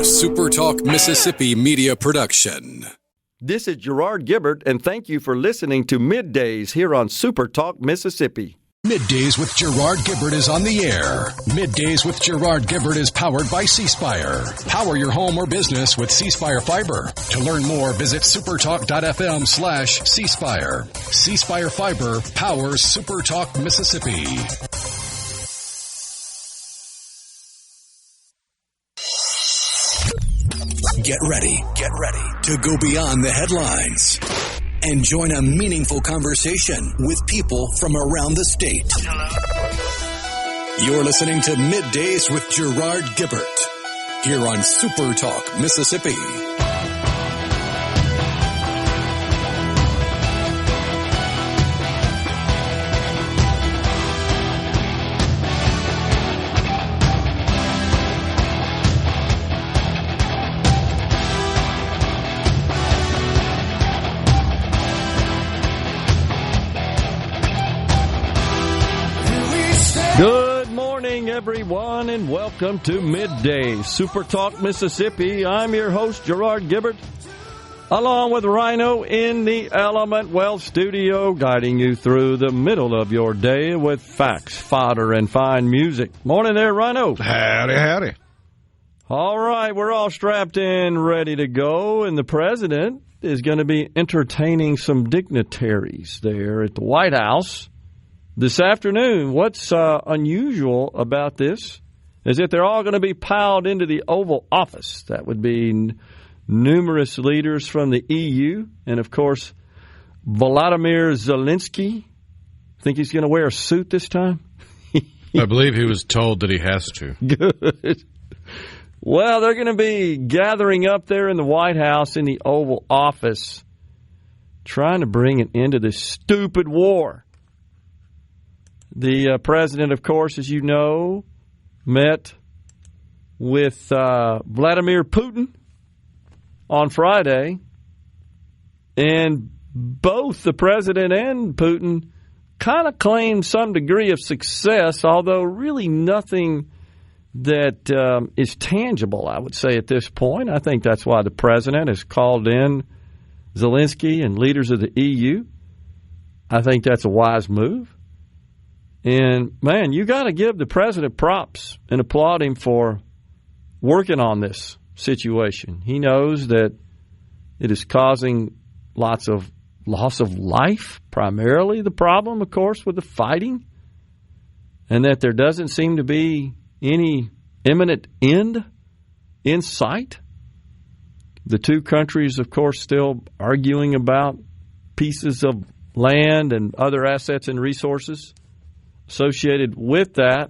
SuperTalk Mississippi media production. This is Gerard Gibert, and thank you for listening to MidDays here on SuperTalk Mississippi. MidDays with Gerard Gibert is on the air. MidDays with Gerard Gibert is powered by C-Spire. Power your home or business with C-Spire Fiber. To learn more, visit supertalk.fm/C-Spire. C-Spire Fiber powers SuperTalk Mississippi. Get ready to go beyond the headlines and join a meaningful conversation with people from around the state. Hello. You're listening to MidDays with Gerard Gibert here on SuperTalk Mississippi. Good morning, everyone, and welcome to MidDays, SuperTalk Mississippi. I'm your host, Gerard Gibert, along with Rhino in the Element Wealth Studio, guiding you through the middle of your day with facts, fodder, and fine music. Morning there, Rhino. Howdy, howdy. All right, we're all strapped in, ready to go, and the president is going to be entertaining some dignitaries there at the White House this afternoon. What's unusual about this is that they're all going to be piled into the Oval Office. That would be numerous leaders from the EU and, of course, Volodymyr Zelensky. Think he's going to wear a suit this time? I believe he was told that he has to. Good. Well, they're going to be gathering up there in the White House in the Oval Office, trying to bring an end to this stupid war. The president, of course, as you know, met with Vladimir Putin on Friday, and both the president and Putin kind of claimed some degree of success, although really nothing that is tangible, I would say, at this point. I think that's why the president has called in Zelensky and leaders of the EU. I think that's a wise move. And, man, you got to give the president props and applaud him for working on this situation. He knows that it is causing lots of loss of life, primarily the problem, of course, with the fighting, and that there doesn't seem to be any imminent end in sight. The two countries, of course, still arguing about pieces of land and other assets and resources associated with that.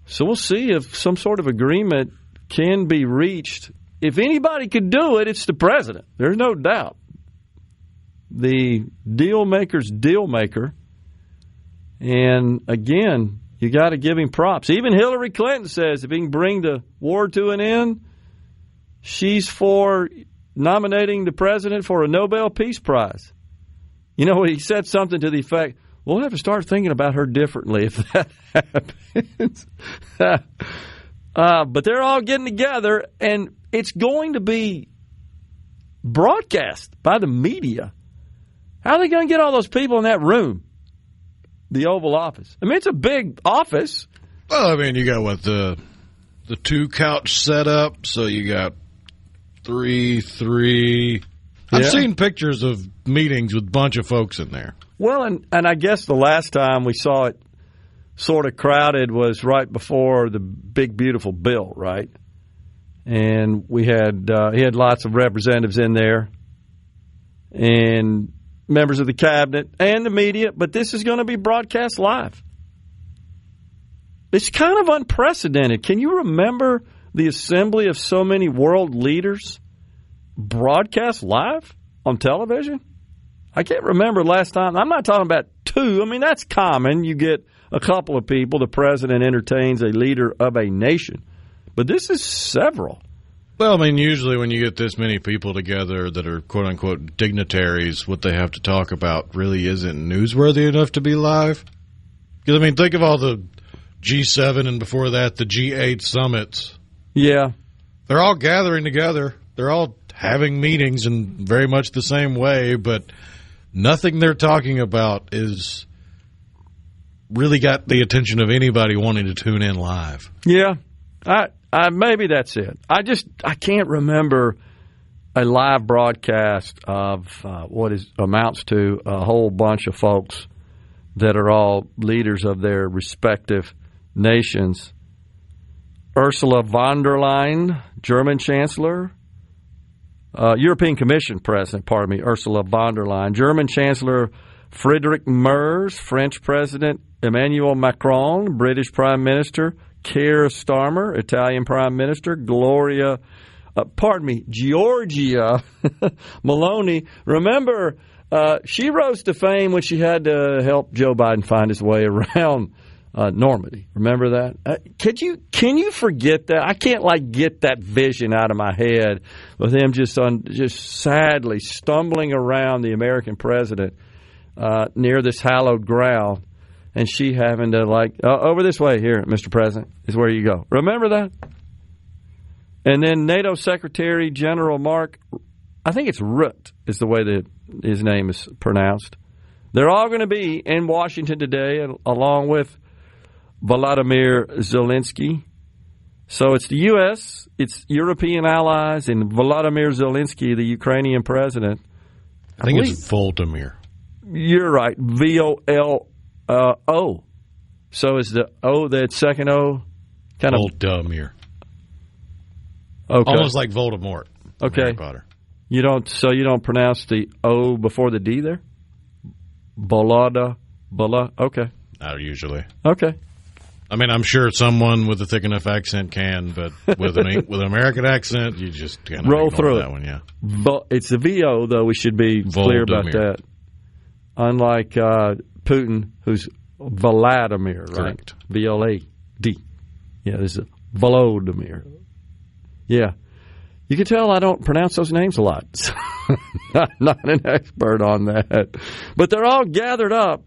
So we'll see if some sort of agreement can be reached. If anybody could do it, it's the president. There's no doubt. The deal maker's deal maker. And again, you got to give him props. Even Hillary Clinton says if he can bring the war to an end, she's for nominating the president for a Nobel Peace Prize. You know, he said something to the effect, we'll have to start thinking about her differently if that happens. But they're all getting together, and it's going to be broadcast by the media. How are they going to get all those people in that room, the Oval Office? I mean, it's a big office. Well, I mean, you got what, the two-couch setup, so you got three. I've seen pictures of meetings with a bunch of folks in there. Well, and I guess the last time we saw it sort of crowded was right before the big, beautiful bill, right? And he had lots of representatives in there and members of the cabinet and the media, but this is going to be broadcast live. It's kind of unprecedented. Can you remember the assembly of so many world leaders broadcast live on television? I can't remember last time. I'm not talking about two. I mean, that's common. You get a couple of people. The president entertains a leader of a nation. But this is several. Well, I mean, usually when you get this many people together that are quote-unquote dignitaries, what they have to talk about really isn't newsworthy enough to be live. Because, I mean, think of all the G7 and before that, the G8 summits. Yeah. They're all gathering together. They're all having meetings in very much the same way, but nothing they're talking about is really got the attention of anybody wanting to tune in live. Yeah, I maybe that's it. I can't remember a live broadcast of what amounts to a whole bunch of folks that are all leaders of their respective nations. Ursula von der Leyen, German Chancellor, European Commission President, Ursula von der Leyen, German Chancellor Friedrich Merz, French President Emmanuel Macron, British Prime Minister Keir Starmer, Italian Prime Minister Giorgia Meloni. Remember, she rose to fame when she had to help Joe Biden find his way around Normandy. Remember that? Can you forget that? I can't get that vision out of my head with him just sadly stumbling around the American president near this hallowed ground, and she having to over this way here, Mr. President, is where you go. Remember that? And then NATO Secretary General Mark, I think it's Rutte is the way that his name is pronounced. They're all going to be in Washington today, along with Volodymyr Zelensky. So it's the U.S., it's European allies, and Volodymyr Zelensky, the Ukrainian president. I think it's Volodymyr. You're right, V-O-L-O. So is the O, that second O, kind of Volodymyr. Okay. Almost like Voldemort. Okay. Harry Potter. You don't pronounce the O before the D there? Bolada. Okay. Not usually. Okay. I mean, I'm sure someone with a thick enough accent can, but with an American accent, you just kind of roll through that one, yeah. It's the VO, though. We should be clear about that. Unlike Putin, who's Vladimir, right? Correct. V-L-A-D. Yeah, this is Volodymyr. Yeah. You can tell I don't pronounce those names a lot. Not an expert on that. But they're all gathered up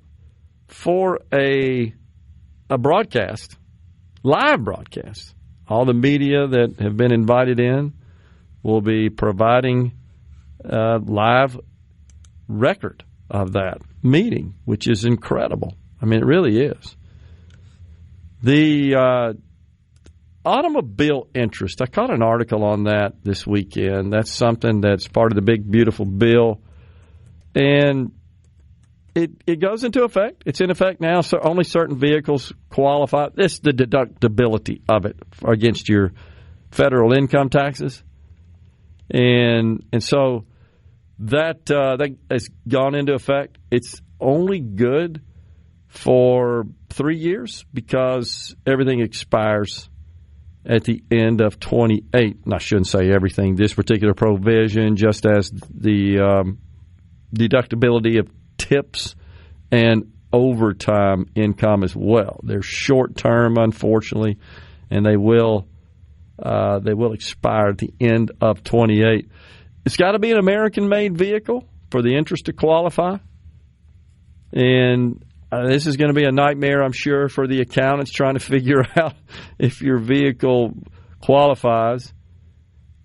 for a broadcast, live broadcast. All the media that have been invited in will be providing a live record of that meeting, which is incredible. I mean, it really is. The automobile interest. I caught an article on that this weekend. That's something that's part of the big, beautiful bill. And it goes into effect. It's in effect now. So only certain vehicles qualify. This is the deductibility of it against your federal income taxes. And so that has gone into effect. It's only good for 3 years because everything expires at the end of 28. And I shouldn't say everything. This particular provision, just as the deductibility of tips and overtime income as well. They're short term, unfortunately, and they will expire at the end of 28. It's got to be an American-made vehicle for the interest to qualify. And this is going to be a nightmare, I'm sure, for the accountants trying to figure out if your vehicle qualifies.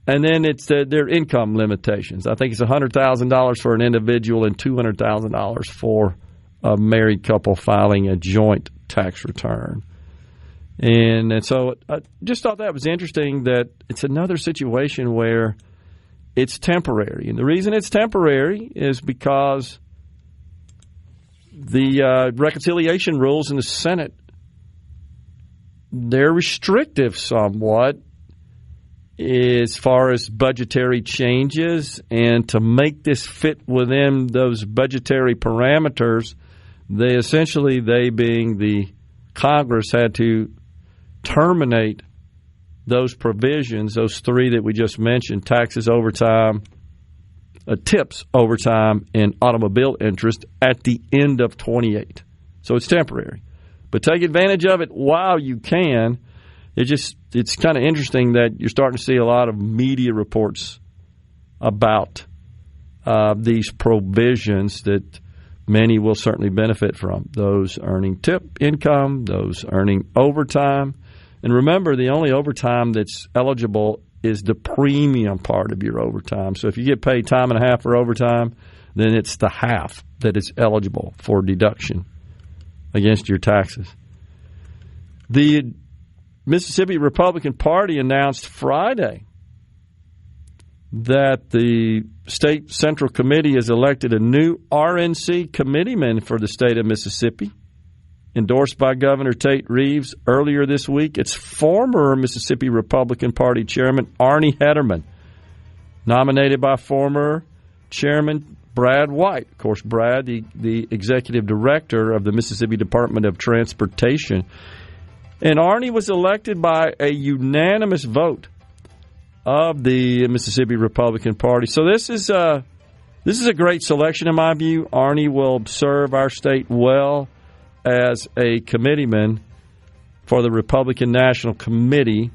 And then it's their income limitations. I think it's $100,000 for an individual and $200,000 for a married couple filing a joint tax return. And so I just thought that was interesting that it's another situation where it's temporary. And the reason it's temporary is because the reconciliation rules in the Senate, they're restrictive somewhat as far as budgetary changes, and to make this fit within those budgetary parameters, they being the Congress, had to terminate those provisions, those three that we just mentioned: taxes, overtime, tips, overtime, and automobile interest at the end of 28. So it's temporary. But take advantage of it while you can. It's kind of interesting that you're starting to see a lot of media reports about these provisions that many will certainly benefit from. Those earning tip income, those earning overtime. And remember, the only overtime that's eligible is the premium part of your overtime. So if you get paid time and a half for overtime, then it's the half that is eligible for deduction against your taxes. The Mississippi Republican Party announced Friday that the State Central Committee has elected a new RNC committeeman for the state of Mississippi, endorsed by Governor Tate Reeves earlier this week. It's former Mississippi Republican Party Chairman Arnie Hederman, nominated by former Chairman Brad White. Of course, Brad, the Executive Director of the Mississippi Department of Transportation. And Arnie was elected by a unanimous vote of the Mississippi Republican Party. So this is a great selection in my view. Arnie will serve our state well as a committeeman for the Republican National Committee,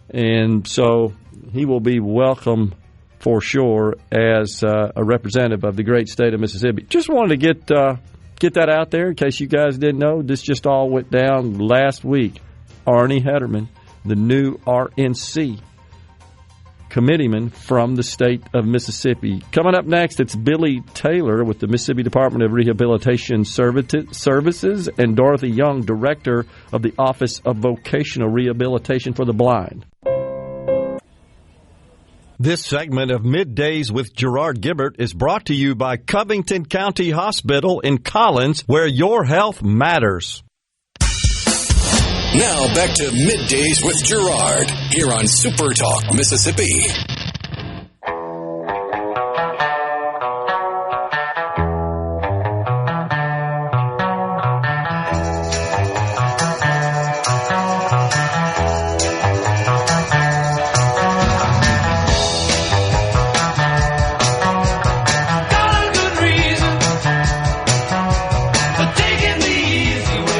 and so he will be welcome for sure as a representative of the great state of Mississippi. Just wanted to get that out there in case you guys didn't know. This just all went down last week. Arnie Hederman, the new RNC committeeman from the state of Mississippi. Coming up next, it's Billy Taylor with the Mississippi Department of Rehabilitation Services and Dorothy Young, Director of the Office of Vocational Rehabilitation for the Blind. This segment of Middays with Gerard Gibert is brought to you by Covington County Hospital in Collins, where your health matters. Now back to Middays with Gerard here on SuperTalk Mississippi.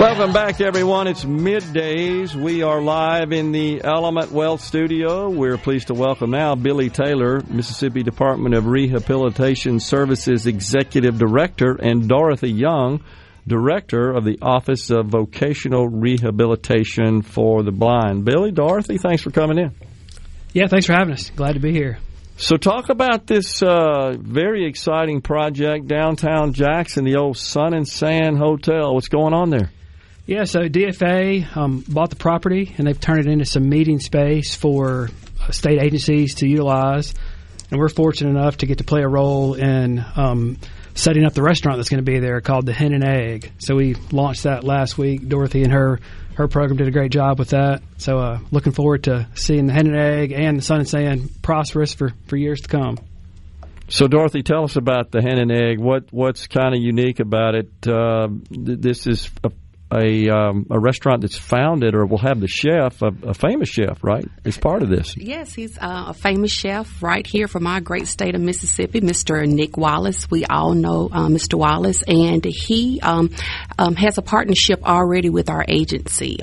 Welcome back, everyone. It's Middays. We are live in the Element Wealth Studio. We're pleased to welcome now Billy Taylor, Mississippi Department of Rehabilitation Services Executive Director, and Dorothy Young, Director of the Office of Vocational Rehabilitation for the Blind. Billy, Dorothy, thanks for coming in. Yeah, thanks for having us. Glad to be here. So talk about this very exciting project downtown Jackson, the old Sun and Sand Hotel. What's going on there? Yeah, so DFA bought the property, and they've turned it into some meeting space for state agencies to utilize. And we're fortunate enough to get to play a role in setting up the restaurant that's going to be there called the Hen Egg. So we launched that last week. Dorothy and her program did a great job with that. So looking forward to seeing the Hen Egg and the Sun and Sand prosperous for years to come. So, Dorothy, tell us about the Hen and Egg. What's kind of unique about it? This is a restaurant that's founded, or will have the chef, a famous chef, right, as part of this. Yes, he's a famous chef right here from our great state of Mississippi, Mr. Nick Wallace. We all know Mr. Wallace, and he has a partnership already with our agency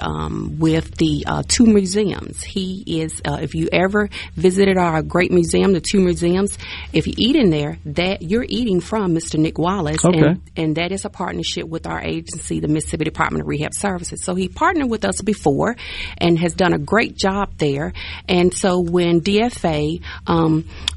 with the two museums. He is, if you ever visited our great museum, the two museums, if you eat in there, that you're eating from Mr. Nick Wallace, okay. and that is a partnership with our agency, the Mississippi Department of Rehab Services. So he partnered with us before and has done a great job there. And so when DFA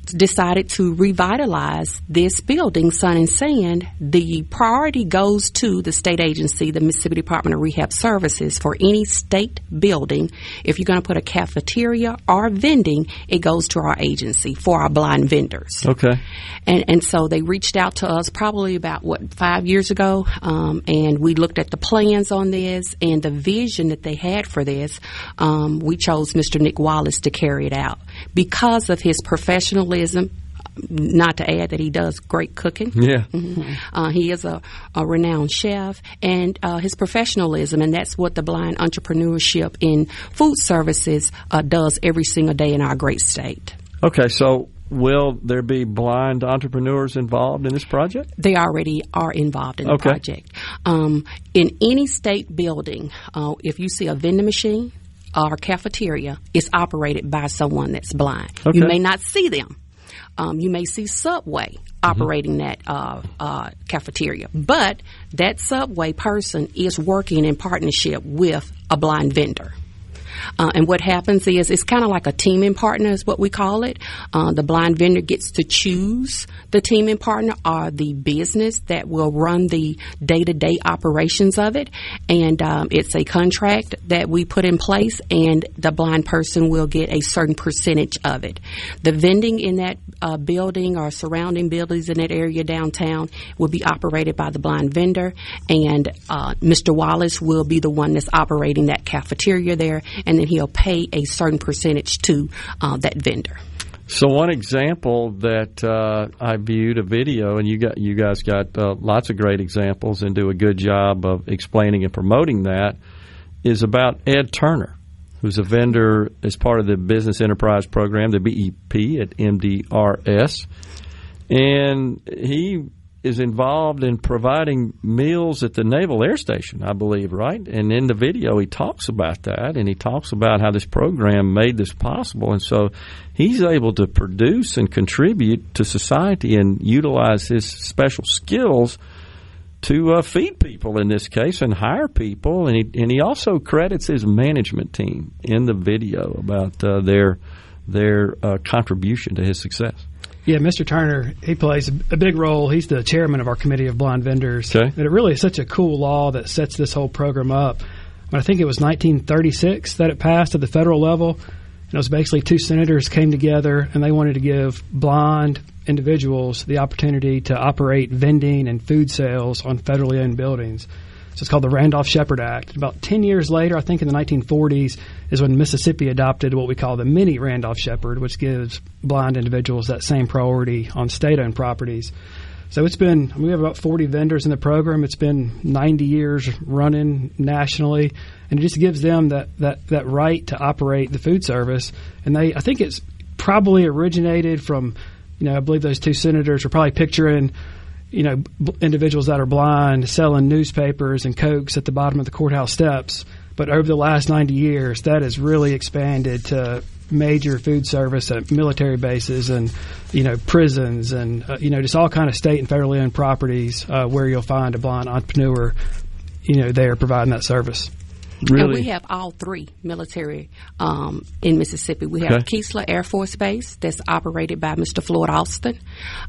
decided to revitalize this building, Sun and Sand, the priority goes to the state agency, the Mississippi Department of Rehab Services. For any state building, if you're going to put a cafeteria or vending, it goes to our agency for our blind vendors. Okay. And so they reached out to us probably about, 5 years ago, and we looked at the plans on this and the vision that they had for this. We chose Mr. Nick Wallace to carry it out because of his professionalism. Not to add that he does great cooking. Yeah. Mm-hmm. He is a renowned chef, and his professionalism, and that's what the blind entrepreneurship in food services does every single day in our great state. Okay, so will there be blind entrepreneurs involved in this project? They already are involved in the project. In any state building, if you see a vending machine or cafeteria, it's operated by someone that's blind. Okay. You may not see them. You may see Subway operating that cafeteria, but that Subway person is working in partnership with a blind vendor. And what happens is it's kind of like a teaming partner is what we call it. The blind vendor gets to choose the teaming partner or the business that will run the day-to-day operations of it. And it's a contract that we put in place, and the blind person will get a certain percentage of it. The vending in that building or surrounding buildings in that area downtown will be operated by the blind vendor, and Mr. Wallace will be the one that's operating that cafeteria there, and then he'll pay a certain percentage to that vendor. So one example that I viewed a video, and you guys got lots of great examples and do a good job of explaining and promoting that, is about Ed Turner, who's a vendor as part of the Business Enterprise Program, the BEP at MDRS. And he is involved in providing meals at the Naval Air Station, I believe, right? And in the video, he talks about that, and he talks about how this program made this possible. And so he's able to produce and contribute to society and utilize his special skills to feed people in this case and hire people. And he also credits his management team in the video about their contribution to his success. Yeah, Mr. Turner, he plays a big role. He's the chairman of our Committee of Blind Vendors. Okay. And it really is such a cool law that sets this whole program up. But I think it was 1936 that it passed at the federal level. And it was basically two senators came together, and they wanted to give blind individuals the opportunity to operate vending and food sales on federally owned buildings. So it's called the Randolph-Shepard Act. About 10 years later, I think in the 1940s, is when Mississippi adopted what we call the mini Randolph-Shepard, which gives blind individuals that same priority on state-owned properties. So we have about 40 vendors in the program. It's been 90 years running nationally, and it just gives them that right to operate the food service. And I think it's probably originated from, I believe those two senators were probably picturing individuals that are blind selling newspapers and Cokes at the bottom of the courthouse steps. But over the last 90 years, that has really expanded to major food service at military bases and, prisons and, just all kind of state and federally owned properties where you'll find a blind entrepreneur, there providing that service. Really? And we have all three military in Mississippi. We have Keesler Air Force Base that's operated by Mr. Floyd Austin,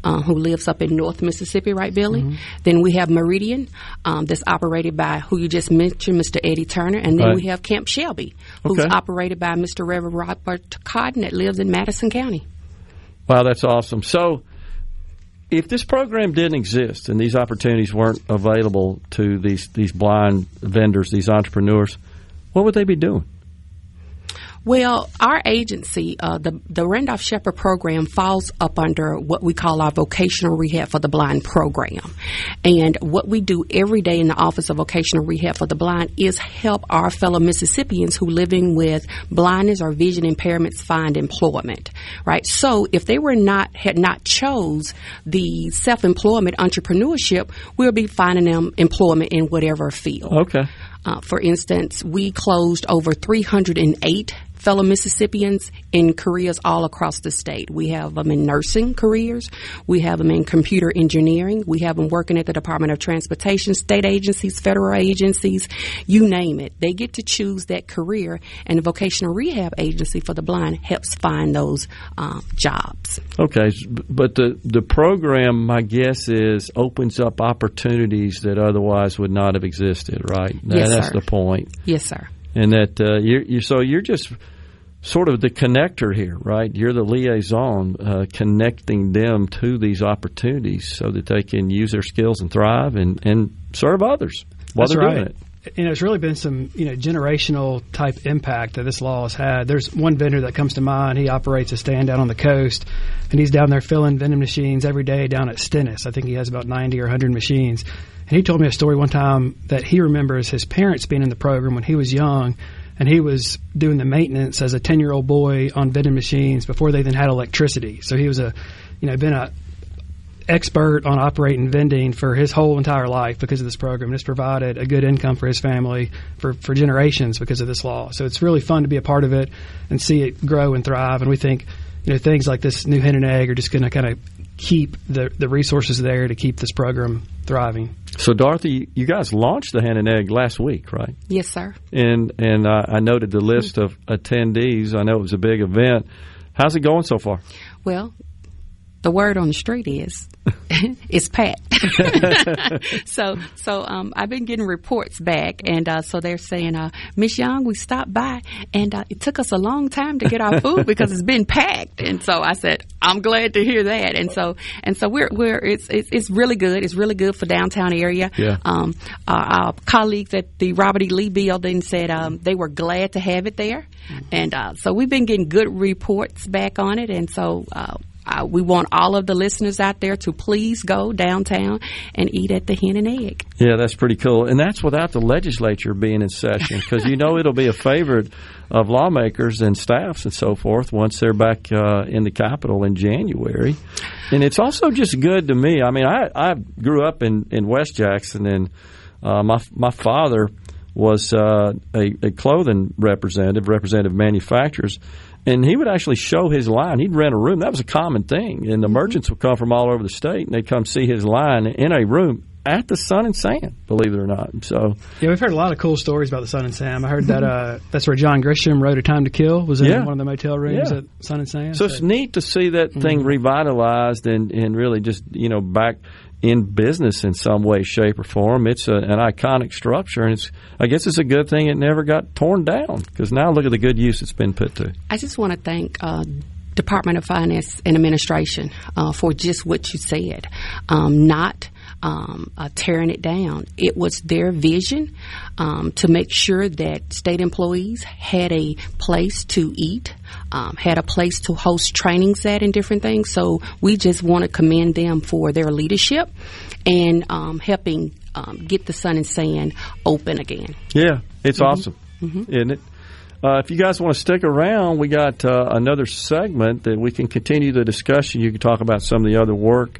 who lives up in North Mississippi, right, Billy? Mm-hmm. Then we have Meridian that's operated by who you just mentioned, Mr. Eddie Turner. And then we have Camp Shelby, who's operated by Mr. Reverend Robert Cotton that lives in Madison County. Wow, that's awesome. So if this program didn't exist and these opportunities weren't available to these blind vendors, these entrepreneurs, what would they be doing? Well, our agency, the Randolph-Shepard program, falls up under what we call our Vocational Rehab for the Blind program. And what we do every day in the Office of Vocational Rehab for the Blind is help our fellow Mississippians who living with blindness or vision impairments find employment, right? So if they had not chose the self-employment entrepreneurship, we'll be finding them employment in whatever field. Okay. For instance, we closed over 308 fellow Mississippians in careers all across the state. We have them in nursing careers. We have them in computer engineering. We have them working at the Department of Transportation, state agencies, federal agencies, you name it. They get to choose that career, and the Vocational Rehab Agency for the Blind helps find those jobs. Okay, but the program, my guess is, opens up opportunities that otherwise would not have existed, right? Yes, that's sir. The point. Yes, sir. And that you're just sort of the connector here, right? You're the liaison connecting them to these opportunities so that they can use their skills and thrive and serve others while That's they're right. doing it. It's really been some generational type impact that this law has had. There's one vendor that comes to mind. He operates a stand down on the coast, and he's down there filling vending machines every day down at Stennis. I think he has about 90 or 100 machines. And he told me a story one time that he remembers his parents being in the program when he was young, and he was doing the maintenance as a 10-year-old boy on vending machines before they then had electricity. So he was been a expert on operating vending for his whole entire life because of this program. It's provided a good income for his family for generations because of this law. So it's really fun to be a part of it and see it grow and thrive. And we think things like this new Hen Egg are just going to kind of keep the resources there to keep this program thriving. So, Dorothy, you guys launched the Hen Egg last week, right? Yes, sir. And I noted the list of attendees. I know it was a big event. How's it going so far? Well, the word on the street is it's packed. So I've been getting reports back, and so they're saying, Miss Young, we stopped by, and it took us a long time to get our food because it's been packed. And so I said, I'm glad to hear that. And so it's really good. It's really good for downtown area. Yeah. Our colleagues at the Robert E. Lee building said they were glad to have it there, and so we've been getting good reports back on it, and so. We want all of the listeners out there to please go downtown and eat at the Hen and Egg. Yeah, that's pretty cool. And that's without the legislature being in session, because it'll be a favorite of lawmakers and staffs and so forth once they're back in the Capitol in January. And it's also just good to me. I mean, I grew up in West Jackson, and my father was a clothing representative manufacturers. And he would actually show his line. He'd rent a room. That was a common thing. And the merchants would come from all over the state, and they'd come see his line in a room at the Sun and Sand, believe it or not. So yeah, we've heard a lot of cool stories about the Sun and Sand. I heard that that's where John Grisham wrote A Time to Kill, was in one of the motel rooms at Sun and Sand. So it's neat to see that thing revitalized and really just, back in business in some way, shape, or form. It's an iconic structure, and I guess it's a good thing it never got torn down, because now look at the good use it's been put to. I just want to thank Department of Finance and Administration for just what you said, not tearing it down. It was their vision to make sure that state employees had a place to eat, had a place to host trainings at and different things. So we just want to commend them for their leadership and helping get the Sun and Sand open again. Yeah, it's awesome, isn't it? If you guys want to stick around, we got another segment that we can continue the discussion. You can talk about some of the other work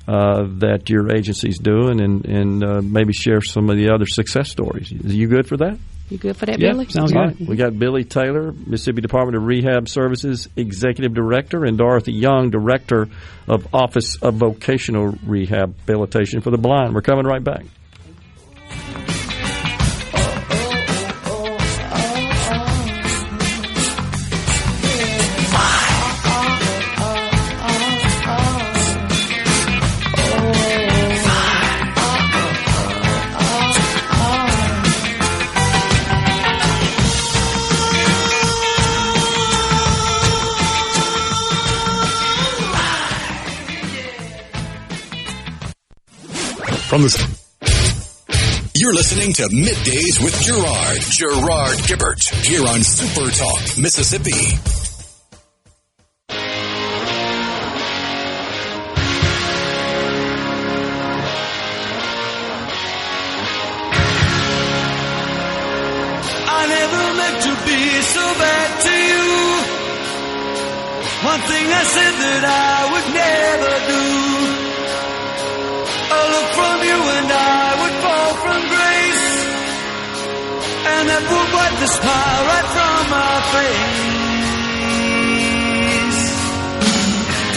that your agency's doing and maybe share some of the other success stories. Are you good for that? You good for that, Billy? Sounds good. Right. We got Billy Taylor, Mississippi Department of Rehab Services Executive Director, and Dorothy Young, Director of Office of Vocational Rehabilitation for the Blind. We're coming right back. You're listening to Middays with Gerard Gibert, here on SuperTalk Mississippi. I never meant to be so bad to you. One thing I said that I would never do. A look from you and I would fall from grace, and that would wipe the smile right from my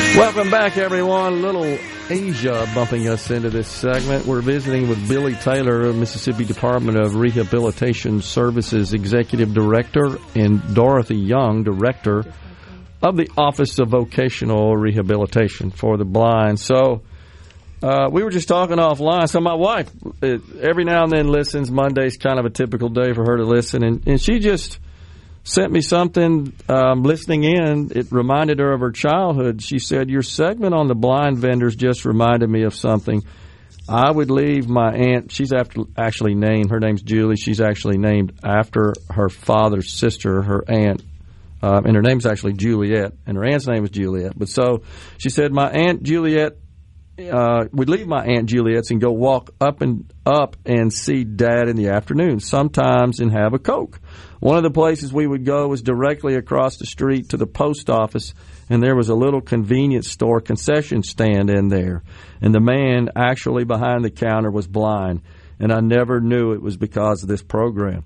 face. Welcome back, everyone. Little Asia bumping us into this segment. We're visiting with Billy Taylor of Mississippi Department of Rehabilitation Services Executive Director, and Dorothy Young, Director of the Office of Vocational Rehabilitation for the Blind. So we were just talking offline. So my wife every now and then listens. Monday's kind of a typical day for her to listen, and she just sent me something listening in. It reminded her of her childhood. She said, your segment on the blind vendors just reminded me of something. I would leave my aunt. She's actually named. Her name's Julie. She's actually named after her father's sister, her aunt. And her name's actually Juliet, and her aunt's name was Juliet. But so she said, my Aunt Juliet, we'd leave my Aunt Juliet's and go walk up and see Dad in the afternoon, sometimes, and have a Coke. One of the places we would go was directly across the street to the post office, and there was a little convenience store concession stand in there. And the man actually behind the counter was blind, and I never knew it was because of this program.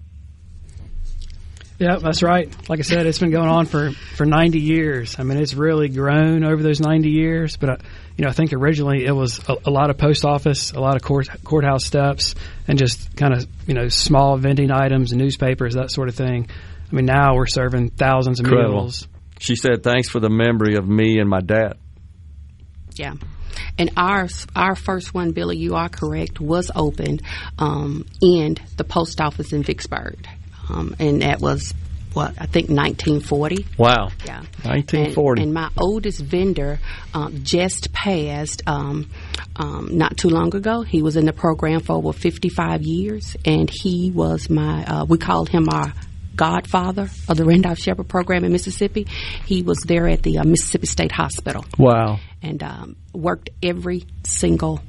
Yeah, that's right. Like I said, it's been going on for 90 years. I mean, it's really grown over those 90 years. But, I think originally it was a lot of post office, a lot of courthouse steps, and just kind of, small vending items and newspapers, that sort of thing. I mean, now we're serving thousands of meals. She said, thanks for the memory of me and my dad. Yeah. And our first one, Billy, you are correct, was opened in the post office in Vicksburg. And that was, I think 1940. Wow. Yeah. 1940. And my oldest vendor just passed not too long ago. He was in the program for over 55 years, and he was we called him our godfather of the Randolph Shepherd program in Mississippi. He was there at the Mississippi State Hospital. Wow. And worked every single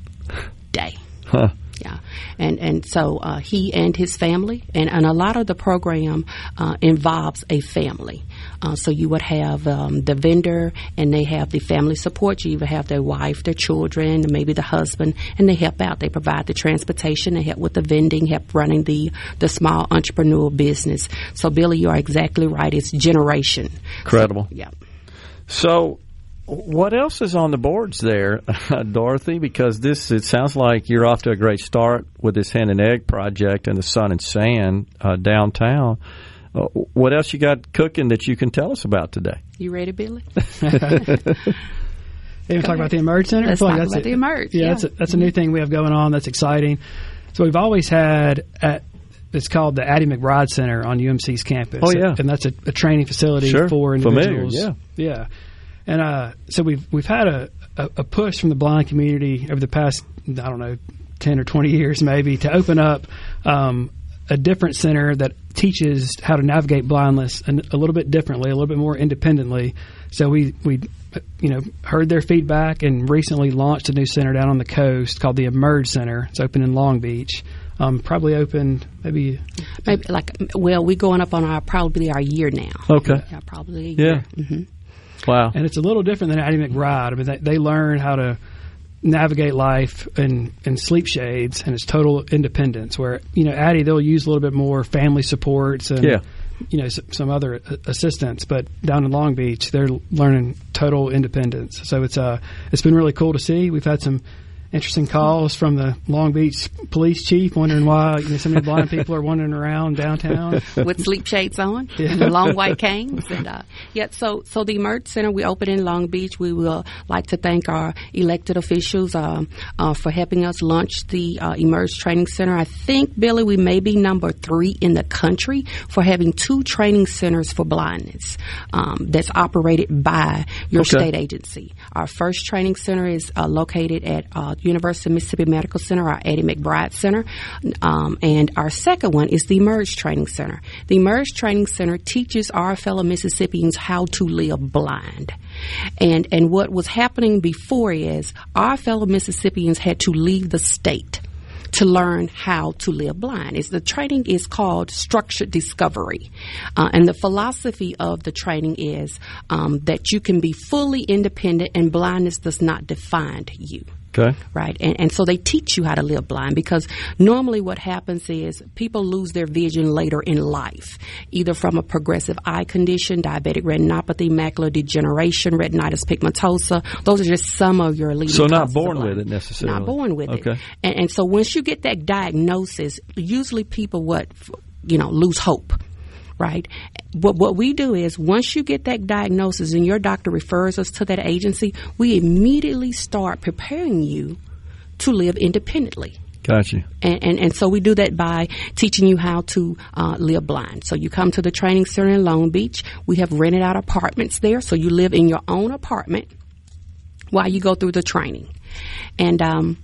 day. Huh. Yeah, and so he and his family, and a lot of the program involves a family. So you would have the vendor, and they have the family support. You even have their wife, their children, maybe the husband, and they help out. They provide the transportation, they help with the vending, help running the small entrepreneurial business. So, Billy, you are exactly right. It's generation. Incredible. So, yeah. So, what else is on the boards there, Dorothy? Because it sounds like you're off to a great start with this Hen and Egg project and the Sun and Sand downtown. What else you got cooking that you can tell us about today? You ready, Billy? You talk about the Emerge Center? Let's talk about the Emerge. Yeah, that's a new thing we have going on that's exciting. So we've always had it's called the Addie McBride Center on UMC's campus. Oh, yeah. And that's a training facility for individuals. Familiar, yeah. And so we've had a push from the blind community over the past, 10 or 20 years maybe, to open up a different center that teaches how to navigate blindness a little bit differently, a little bit more independently. So we heard their feedback and recently launched a new center down on the coast called the Emerge Center. It's open in Long Beach. Probably opened maybe we're going up on probably our year now. Okay. Yeah, probably a year. Yeah. Mm-hmm. Wow. And it's a little different than Addie McBride. I mean, they learn how to navigate life in sleep shades, and it's total independence. Where, Addie, they'll use a little bit more family supports and, some other assistance. But down in Long Beach, they're learning total independence. So it's been really cool to see. We've had some interesting calls from the Long Beach police chief wondering why so many blind people are wandering around downtown with sleep shades on, and long white canes. And so the Emerge Center we opened in Long Beach. We will like to thank our elected officials for helping us launch the Emerge Training Center. I think, Billy, we may be number 3 in the country for having 2 training centers for blindness that's operated by your state agency. Our first training center is located at University of Mississippi Medical Center, our Addie McBride Center, and our second one is the Emerge Training Center. The Emerge Training Center teaches our fellow Mississippians how to live blind. And what was happening before is our fellow Mississippians had to leave the state to learn how to live blind. The training is called Structured Discovery. And the philosophy of the training is that you can be fully independent and blindness does not define you. Okay. Right. And so they teach you how to live blind, because normally what happens is people lose their vision later in life, either from a progressive eye condition, diabetic retinopathy, macular degeneration, retinitis pigmentosa. Those are just some of your leading So not causes born of with it necessarily. Not born with it. And so once you get that diagnosis, usually people lose hope. Right? But what we do is once you get that diagnosis and your doctor refers us to that agency, we immediately start preparing you to live independently. Gotcha. And so we do that by teaching you how to live blind. So you come to the training center in Long Beach. We have rented out apartments there, so you live in your own apartment while you go through the training. And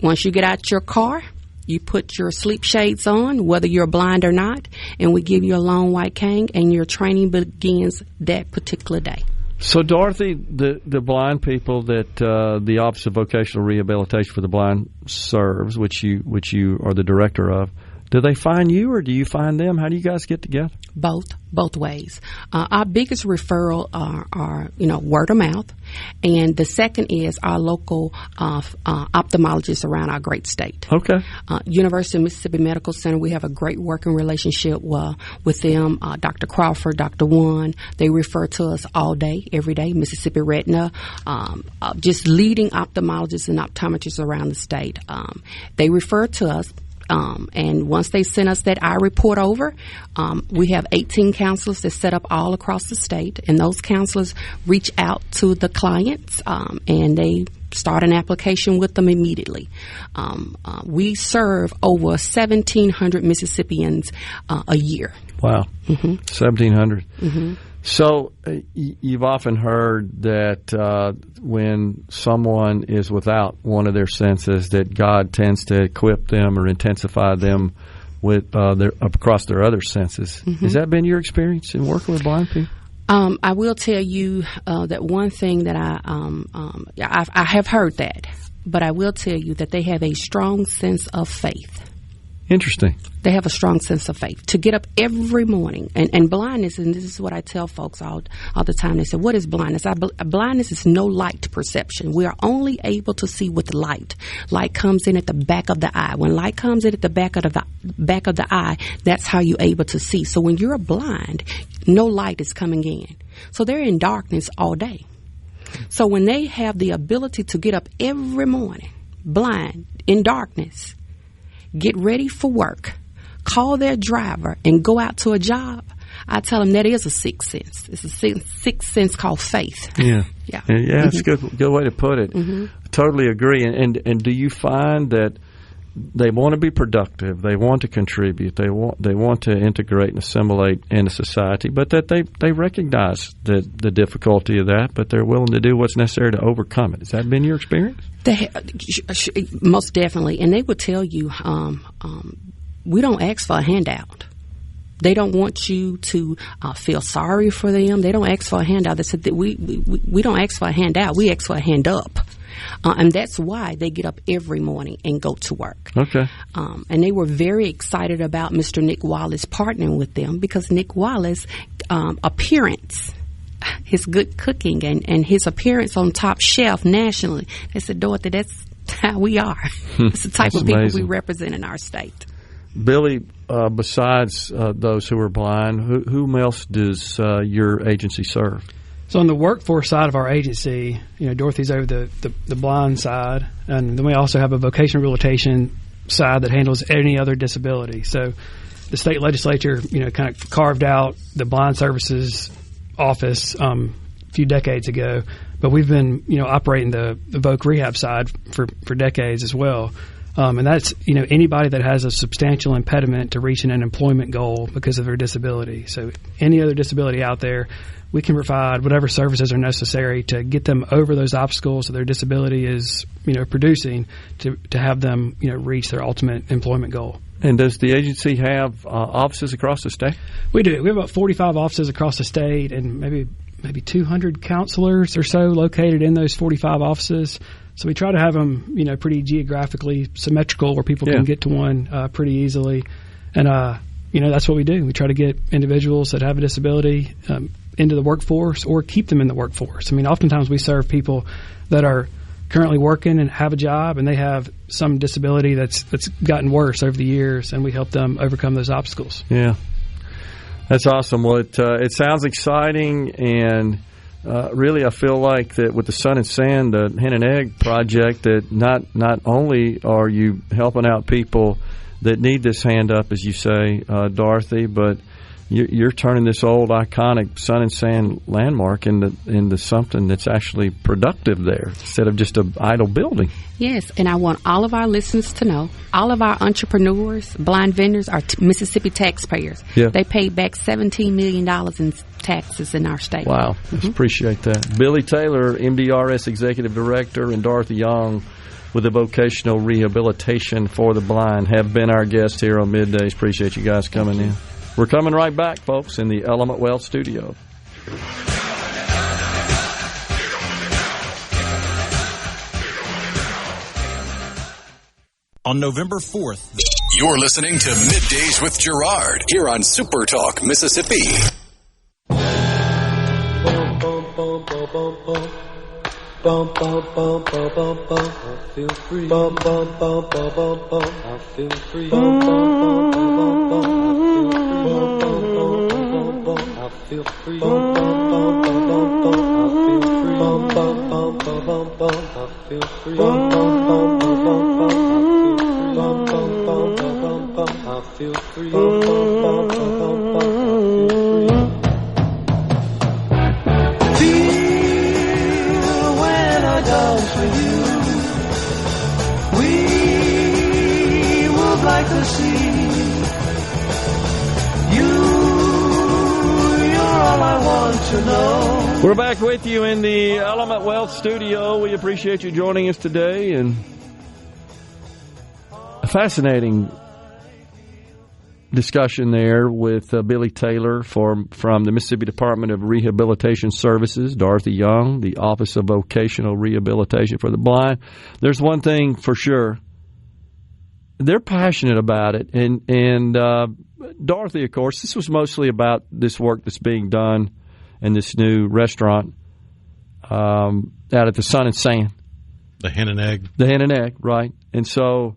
once you get out your car, you put your sleep shades on, whether you're blind or not, and we give you a long white cane, and your training begins that particular day. So, Dorothy, the blind people that the Office of Vocational Rehabilitation for the Blind serves, which you are the director of, Do they find you or do you find them? How do you guys get together? Both ways. Our biggest referral are word of mouth, and the second is our local ophthalmologists around our great state. Okay. University of Mississippi Medical Center, we have a great working relationship with them. Dr. Crawford, Dr. One, they refer to us all day, every day. Mississippi Retina, just leading ophthalmologists and optometrists around the state. They refer to us. And once they send us that eye report over, we have 18 counselors that set up all across the state, and those counselors reach out to the clients, and they start an application with them immediately. We serve over 1,700 Mississippians a year. Wow, 1,700. Mm-hmm. So you've often heard that when someone is without one of their senses, that God tends to equip them or intensify them with across their other senses. Mm-hmm. Has that been your experience in working with blind people? I will tell you that one thing that I have heard that, but I will tell you that they have a strong sense of faith. Interesting. They have a strong sense of faith to get up every morning. And blindness, and this is what I tell folks all the time. They say, what is blindness? Blindness is no light perception. We are only able to see with light. Light comes in at the back of the eye. When light comes in at the back of the eye, that's how you're able to see. So when you're blind, no light is coming in. So they're in darkness all day. So when they have the ability to get up every morning, blind, in darkness, get ready for work, call their driver, and go out to a job, I tell them that is a sixth sense. It's a sixth sense called faith. Yeah. Yeah. Yeah, that's a good way to put it. Mm-hmm. Totally agree. And do you find that they want to be productive, they want to contribute, they want to integrate and assimilate into society, but that they recognize the difficulty of that, but they're willing to do what's necessary to overcome it? Has that been your experience? Most definitely. And they would tell you, we don't ask for a handout. They don't want you to feel sorry for them. They don't ask for a handout. They said that we don't ask for a handout. We ask for a hand up. And that's why they get up every morning and go to work. Okay. And they were very excited about Mr. Nick Wallace partnering with them because Nick Wallace appearance, his good cooking and his appearance on top shelf nationally. They said, Dorothy, that's how we are. It's the type of people we represent in our state. Billy, besides those who are blind, whom else does your agency serve? So on the workforce side of our agency, Dorothy's over the blind side, and then we also have a vocational rehabilitation side that handles any other disability. So the state legislature, kind of carved out the blind services office a few decades ago, but we've been, operating the voc rehab side for decades as well. And that's, anybody that has a substantial impediment to reaching an employment goal because of their disability. So any other disability out there, we can provide whatever services are necessary to get them over those obstacles that their disability is, producing to have them, reach their ultimate employment goal. And does the agency have offices across the state? We do. We have about 45 offices across the state and maybe 200 counselors or so located in those 45 offices. So we try to have them, pretty geographically symmetrical where people can get to one pretty easily. And, that's what we do. We try to get individuals that have a disability into the workforce or keep them in the workforce. I mean, oftentimes we serve people that are currently working and have a job, and they have some disability that's gotten worse over the years, and we help them overcome those obstacles. Yeah. That's awesome. Well, it sounds exciting, and really I feel like that with the Sun and Sand, the Hen and Egg project, that not only are you helping out people that need this hand up, as you say, Dorothy, but you're turning this old iconic Sun and Sand landmark into something that's actually productive there instead of just an idle building. Yes, and I want all of our listeners to know, all of our entrepreneurs, blind vendors are Mississippi taxpayers. Yeah. They paid back $17 million in taxes in our state. Wow, I appreciate that. Billy Taylor, MDRS Executive Director, and Dorothy Young with the Vocational Rehabilitation for the Blind have been our guests here on Middays. Appreciate you guys coming in. We're coming right back, folks, in the Element Wealth studio. On November 4th... You're listening to Middays with Gerard here on SuperTalk Mississippi. Bum bum bum bum bum bum. I feel free. Bum bum bum bum bum bum. I feel free. Bum bum bum bum bum bum. I feel free. Bum bum bum bum bum bum. I feel free. Bum bum bum bum bum. I feel free. Bum bum bum bum bum. I feel free. Bum bum bum bum bum. I feel free. For you, we move like the sea. You're all I want to know. We're back with you in the Element Wealth Studio. We appreciate you joining us today, and a fascinating discussion there with Billy Taylor from the Mississippi Department of Rehabilitation Services, Dorothy Young, the Office of Vocational Rehabilitation for the Blind. There's one thing for sure. They're passionate about it. And Dorothy, of course, this was mostly about this work that's being done in this new restaurant out at the Sun and Sand. The Hen and Egg. The Hen and Egg, right. And so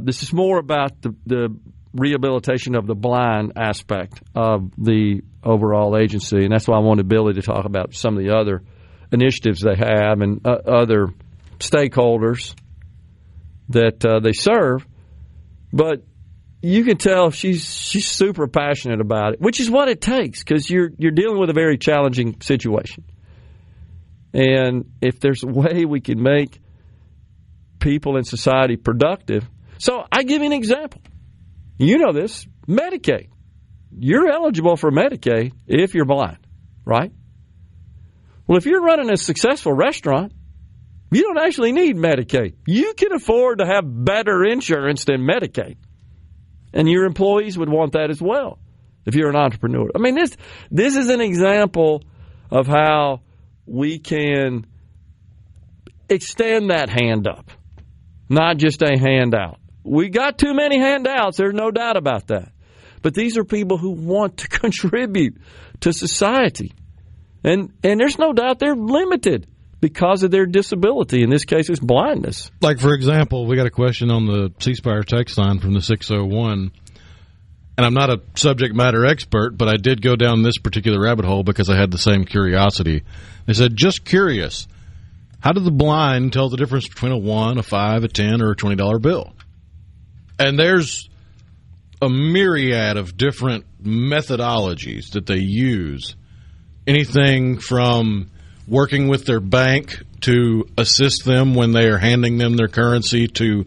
this is more about the rehabilitation of the blind aspect of the overall agency, and that's why I wanted Billy to talk about some of the other initiatives they have and other stakeholders that they serve. But you can tell she's super passionate about it, which is what it takes, because you're dealing with a very challenging situation. And if there's a way we can make people in society productive, so I give you an example. You know this, Medicaid. You're eligible for Medicaid if you're blind, right? Well, if you're running a successful restaurant, you don't actually need Medicaid. You can afford to have better insurance than Medicaid. And your employees would want that as well if you're an entrepreneur. I mean, this is an example of how we can extend that hand up, not just a handout. We got too many handouts. There's no doubt about that. But these are people who want to contribute to society. And there's no doubt they're limited because of their disability. In this case, it's blindness. Like, for example, we got a question on the C-Spire text line from the 601. And I'm not a subject matter expert, but I did go down this particular rabbit hole because I had the same curiosity. They said, just curious, how do the blind tell the difference between a 1, a 5, a 10, or a $20 bill? And there's a myriad of different methodologies that they use. Anything from working with their bank to assist them when they are handing them their currency to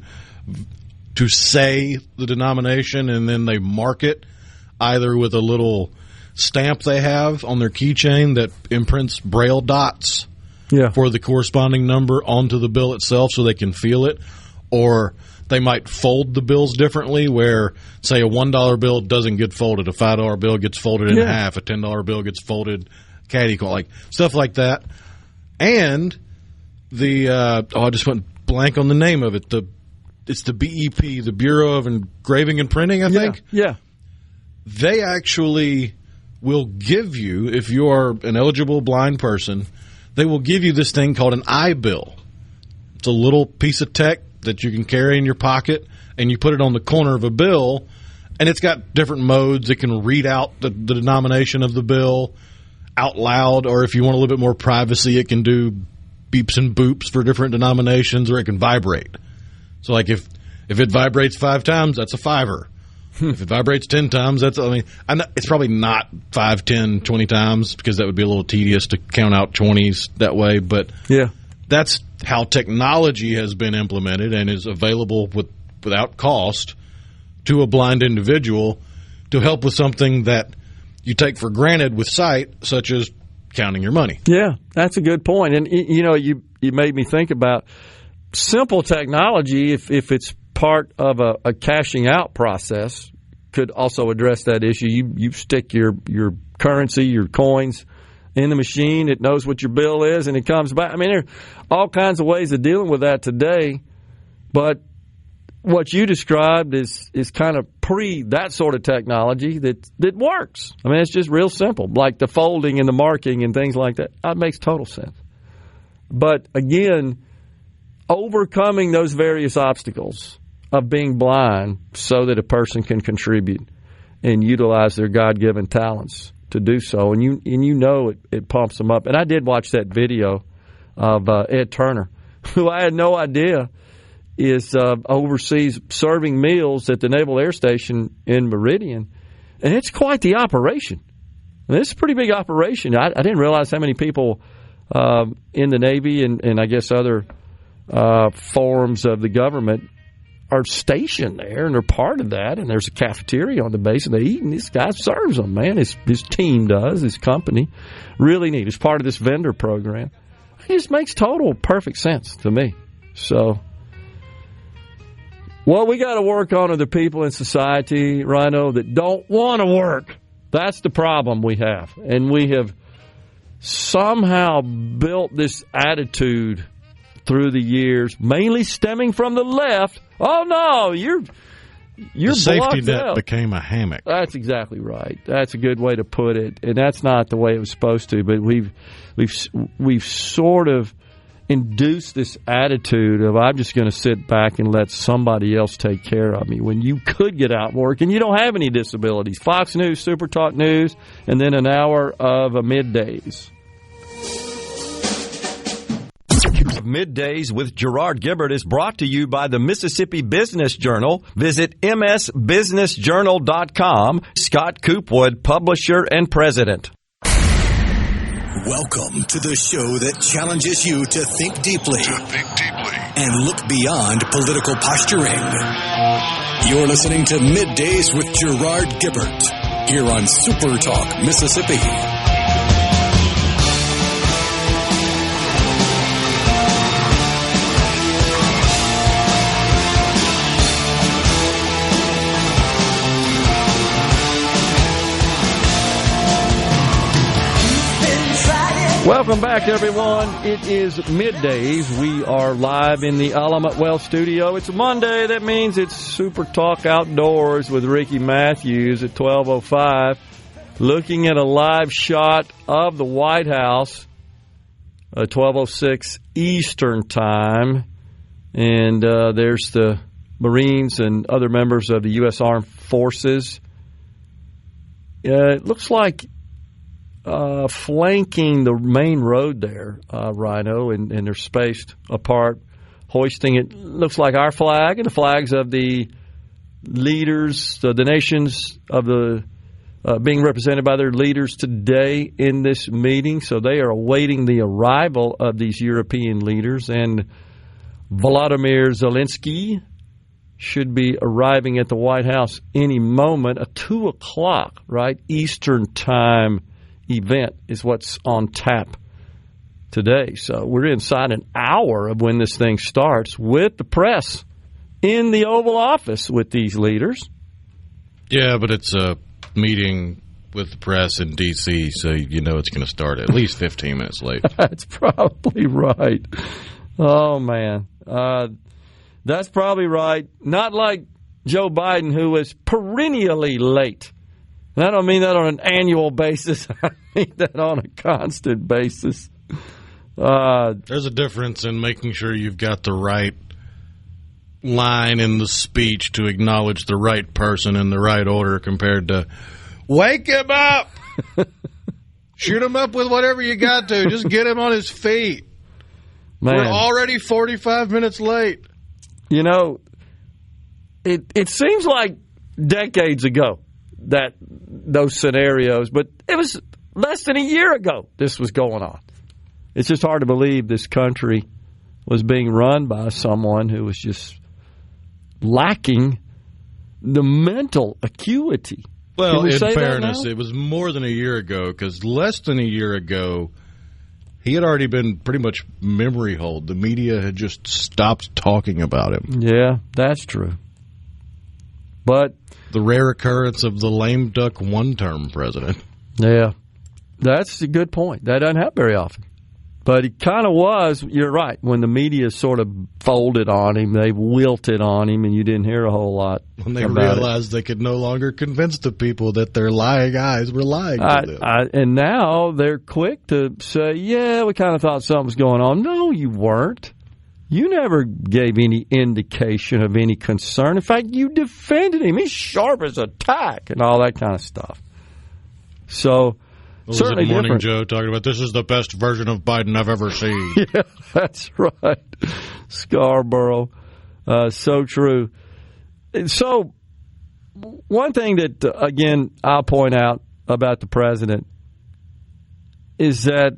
say the denomination, and then they mark it either with a little stamp they have on their keychain that imprints Braille dots for the corresponding number onto the bill itself so they can feel it, or they might fold the bills differently where, say, a $1 bill doesn't get folded, a $5 bill gets folded in half, a $10 bill gets folded catty-corner, like stuff like that. And the I just went blank on the name of it. It's the BEP, the Bureau of Engraving and Printing, I think. Yeah. They actually will give you, if you are an eligible blind person, they will give you this thing called an I-bill. It's a little piece of tech that you can carry in your pocket, and you put it on the corner of a bill, and it's got different modes. It can read out the denomination of the bill out loud, or if you want a little bit more privacy, it can do beeps and boops for different denominations, or it can vibrate. So, like, if it vibrates 5 times, that's a $5. If it vibrates 10 times, it's probably not 5, 10, 20 times, because that would be a little tedious to count out 20s that way, but that's how technology has been implemented and is available without cost to a blind individual to help with something that you take for granted with sight, such as counting your money. Yeah, that's a good point. And, you know, you made me think about simple technology, if it's part of a cashing out process, could also address that issue. You stick your currency, your coins in the machine, it knows what your bill is, and it comes back. I mean, there are all kinds of ways of dealing with that today, but what you described is kind of pre that sort of technology that works. I mean, it's just real simple, like the folding and the marking and things like that. That makes total sense. But again, overcoming those various obstacles of being blind so that a person can contribute and utilize their God-given talents to do so, and you know it pumps them up. And I did watch that video of Ed Turner, who I had no idea is overseas serving meals at the Naval Air Station in Meridian, and it's quite the operation. And it's a pretty big operation. I didn't realize how many people in the Navy and I guess other forms of the government are stationed there, and they're part of that. And there's a cafeteria on the base, and they eat, and this guy serves them, man. His team does, his company. Really neat. It's part of this vendor program. It just makes total perfect sense to me. So, what we got to work on are the people in society, Rhino, that don't want to work. That's the problem we have. And we have somehow built this attitude through the years, mainly stemming from the left. Oh, no, you're the safety net out. Became a hammock. That's exactly right. That's a good way to put it. And that's not the way it was supposed to. But we've sort of induced this attitude of I'm just going to sit back and let somebody else take care of me when you could get out and work and you don't have any disabilities. Fox News, SuperTalk News, and then an hour of a middays. Middays with Gerard Gibert is brought to you by the Mississippi Business Journal. Visit msbusinessjournal.com. Scott Coopwood, publisher and president. Welcome to the show that challenges you to think deeply and look beyond political posturing. You're listening to Middays with Gerard Gibert here on SuperTalk Mississippi. Welcome back, everyone. It is Middays. We are live in the Element Well studio. It's Monday. That means it's Super Talk Outdoors with Ricky Matthews at 12:05. Looking at a live shot of the White House at 12:06 Eastern Time. And there's the Marines and other members of the U.S. Armed Forces. It looks like flanking the main road there, Rhino, and they're spaced apart, hoisting it. Looks like our flag and the flags of the leaders, the nations of the being represented by their leaders today in this meeting. So they are awaiting the arrival of these European leaders, and Volodymyr Zelensky should be arriving at the White House any moment. A 2 o'clock, right, Eastern Time event is what's on tap today. So we're inside an hour of when this thing starts with the press in the Oval Office with these leaders. Yeah, but it's a meeting with the press in D.C., so you know it's going to start at least 15 minutes late. That's probably right. Oh, man. That's probably right. Not like Joe Biden, who was perennially late. And I don't mean that on an annual basis. I mean that on a constant basis. There's a difference in making sure you've got the right line in the speech to acknowledge the right person in the right order compared to, wake him up! Shoot him up with whatever you got to. Just get him on his feet. Man. We're already 45 minutes late. You know, it seems like decades ago that those scenarios, but it was less than a year ago this was going on. It's just hard to believe this country was being run by someone who was just lacking the mental acuity. Well, in fairness, it was more than a year ago, because less than a year ago, he had already been pretty much memory hold. The media had just stopped talking about him. Yeah, that's true. But the rare occurrence of the lame duck one-term president. Yeah, that's a good point. That doesn't happen very often. But he kind of was, you're right, when the media sort of folded on him, they wilted on him, and you didn't hear a whole lot when they about realized they could no longer convince the people that their lying eyes were lying to them. And now they're quick to say, yeah, we kind of thought something was going on. No, you weren't. You never gave any indication of any concern. In fact, you defended him. He's sharp as a tack and all that kind of stuff. So... certainly Morning different. Joe talking about this is the best version of Biden I've ever seen. Yeah, that's right. Scarborough. So true. So one thing that, again, I'll point out about the president is that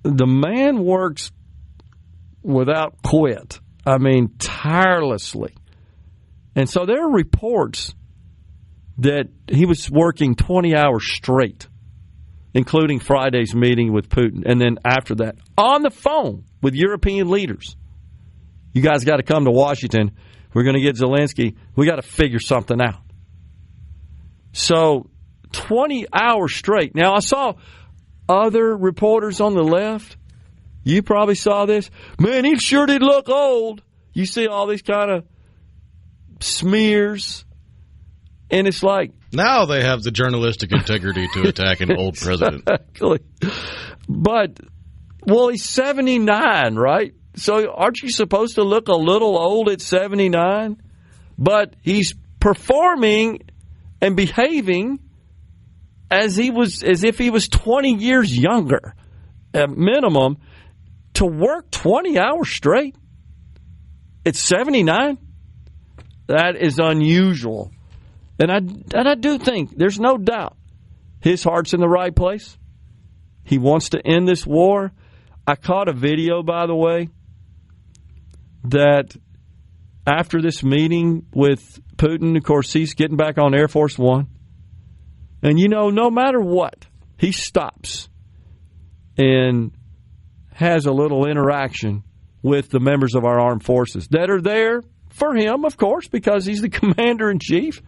the man works without quit. I mean, tirelessly. And so there are reports that he was working 20 hours straight, including Friday's meeting with Putin, and then after that, on the phone with European leaders. You guys got to come to Washington. We're going to get Zelensky. We got to figure something out. So 20 hours straight. Now, I saw other reporters on the left. You probably saw this. Man, he sure did look old. You see all these kind of smears, and it's like, now they have the journalistic integrity to attack an old president. Exactly. But, well, he's 79, right? So aren't you supposed to look a little old at 79? But he's performing and behaving as if he was 20 years younger, at minimum, to work 20 hours straight at 79. That is unusual. And I do think, there's no doubt, his heart's in the right place. He wants to end this war. I caught a video, by the way, that after this meeting with Putin, of course, he's getting back on Air Force One. And, no matter what, he stops and has a little interaction with the members of our armed forces that are there for him, of course, because he's the commander-in-chief.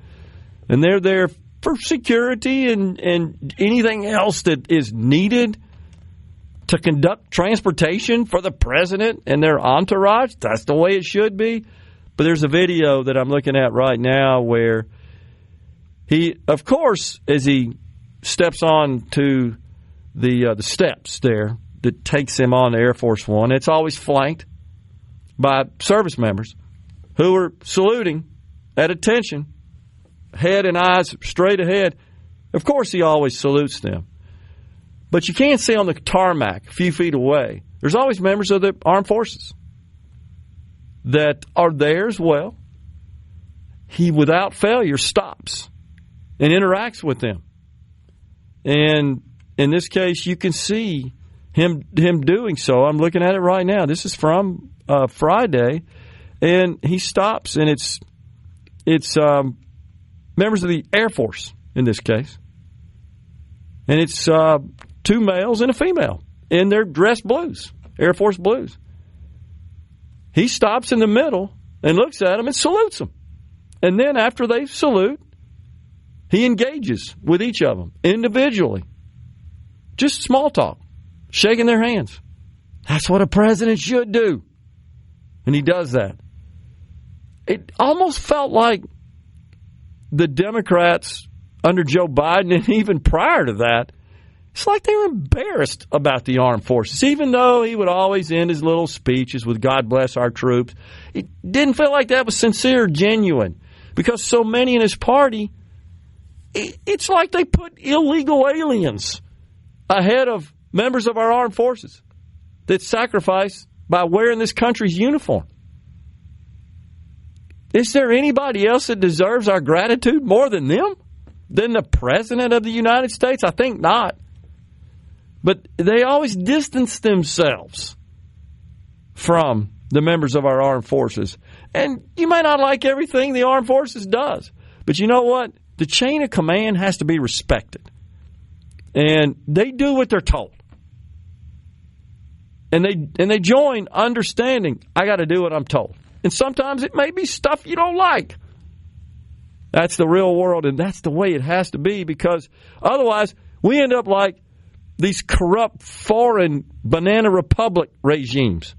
And they're there for security and anything else that is needed to conduct transportation for the president and their entourage. That's the way it should be. But there's a video that I'm looking at right now where he, of course, as he steps on to the steps there that takes him on to Air Force One, it's always flanked by service members who are saluting at attention, head and eyes straight ahead. Of course, he always salutes them. But you can't see on the tarmac a few feet away. There's always members of the armed forces that are there as well. He, without failure, stops and interacts with them. And in this case, you can see him doing so. I'm looking at it right now. This is from Friday. And he stops, and it's members of the Air Force in this case. And it's two males and a female in their dress blues, Air Force blues. He stops in the middle and looks at them and salutes them. And then after they salute, he engages with each of them individually. Just small talk, shaking their hands. That's what a president should do. And he does that. It almost felt like the Democrats under Joe Biden, and even prior to that, it's like they were embarrassed about the armed forces, even though he would always end his little speeches with God bless our troops. It didn't feel like that was sincere or genuine, because so many in his party, it's like they put illegal aliens ahead of members of our armed forces that sacrifice by wearing this country's uniform. Is there anybody else that deserves our gratitude more than them? Than the President of the United States? I think not. But they always distance themselves from the members of our armed forces. And you may not like everything the armed forces does, but you know what? The chain of command has to be respected. And they do what they're told. And they join understanding, I got to do what I'm told. And sometimes it may be stuff you don't like. That's the real world, and that's the way it has to be, because otherwise we end up like these corrupt foreign banana republic regimes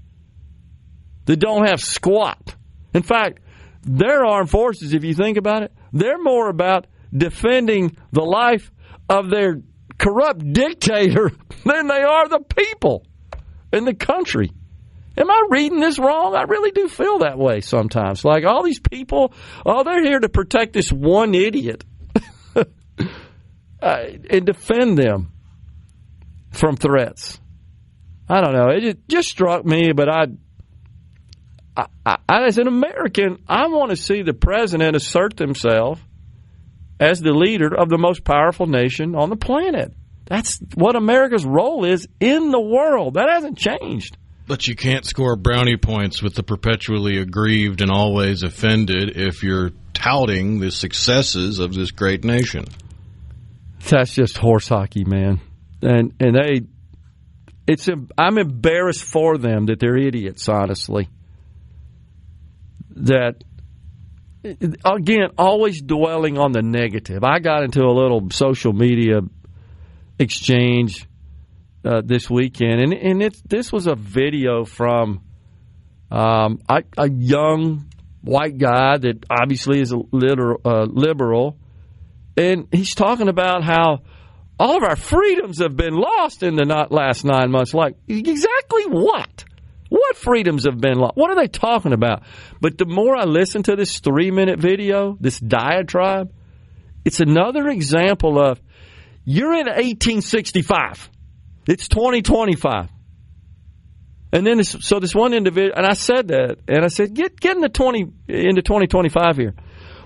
that don't have squat. In fact, their armed forces, if you think about it, they're more about defending the life of their corrupt dictator than they are the people in the country. Am I reading this wrong? I really do feel that way sometimes. Like all these people, they're here to protect this one idiot and defend them from threats. I don't know. It just struck me, but I as an American, I want to see the president assert himself as the leader of the most powerful nation on the planet. That's what America's role is in the world. That hasn't changed. But you can't score brownie points with the perpetually aggrieved and always offended if you're touting the successes of this great nation. That's just horse hockey, man. And I'm embarrassed for them that they're idiots, honestly. That, again, always dwelling on the negative. I got into a little social media exchange this weekend, and this was a video from a young white guy that obviously is a liberal, and he's talking about how all of our freedoms have been lost in the last 9 months. Like, exactly what? What freedoms have been lost? What are they talking about? But the more I listen to this 3-minute video, this diatribe, it's another example of you're in 1865. It's 2025. And then this one individual, and I said that, and I said, get into 2025 here.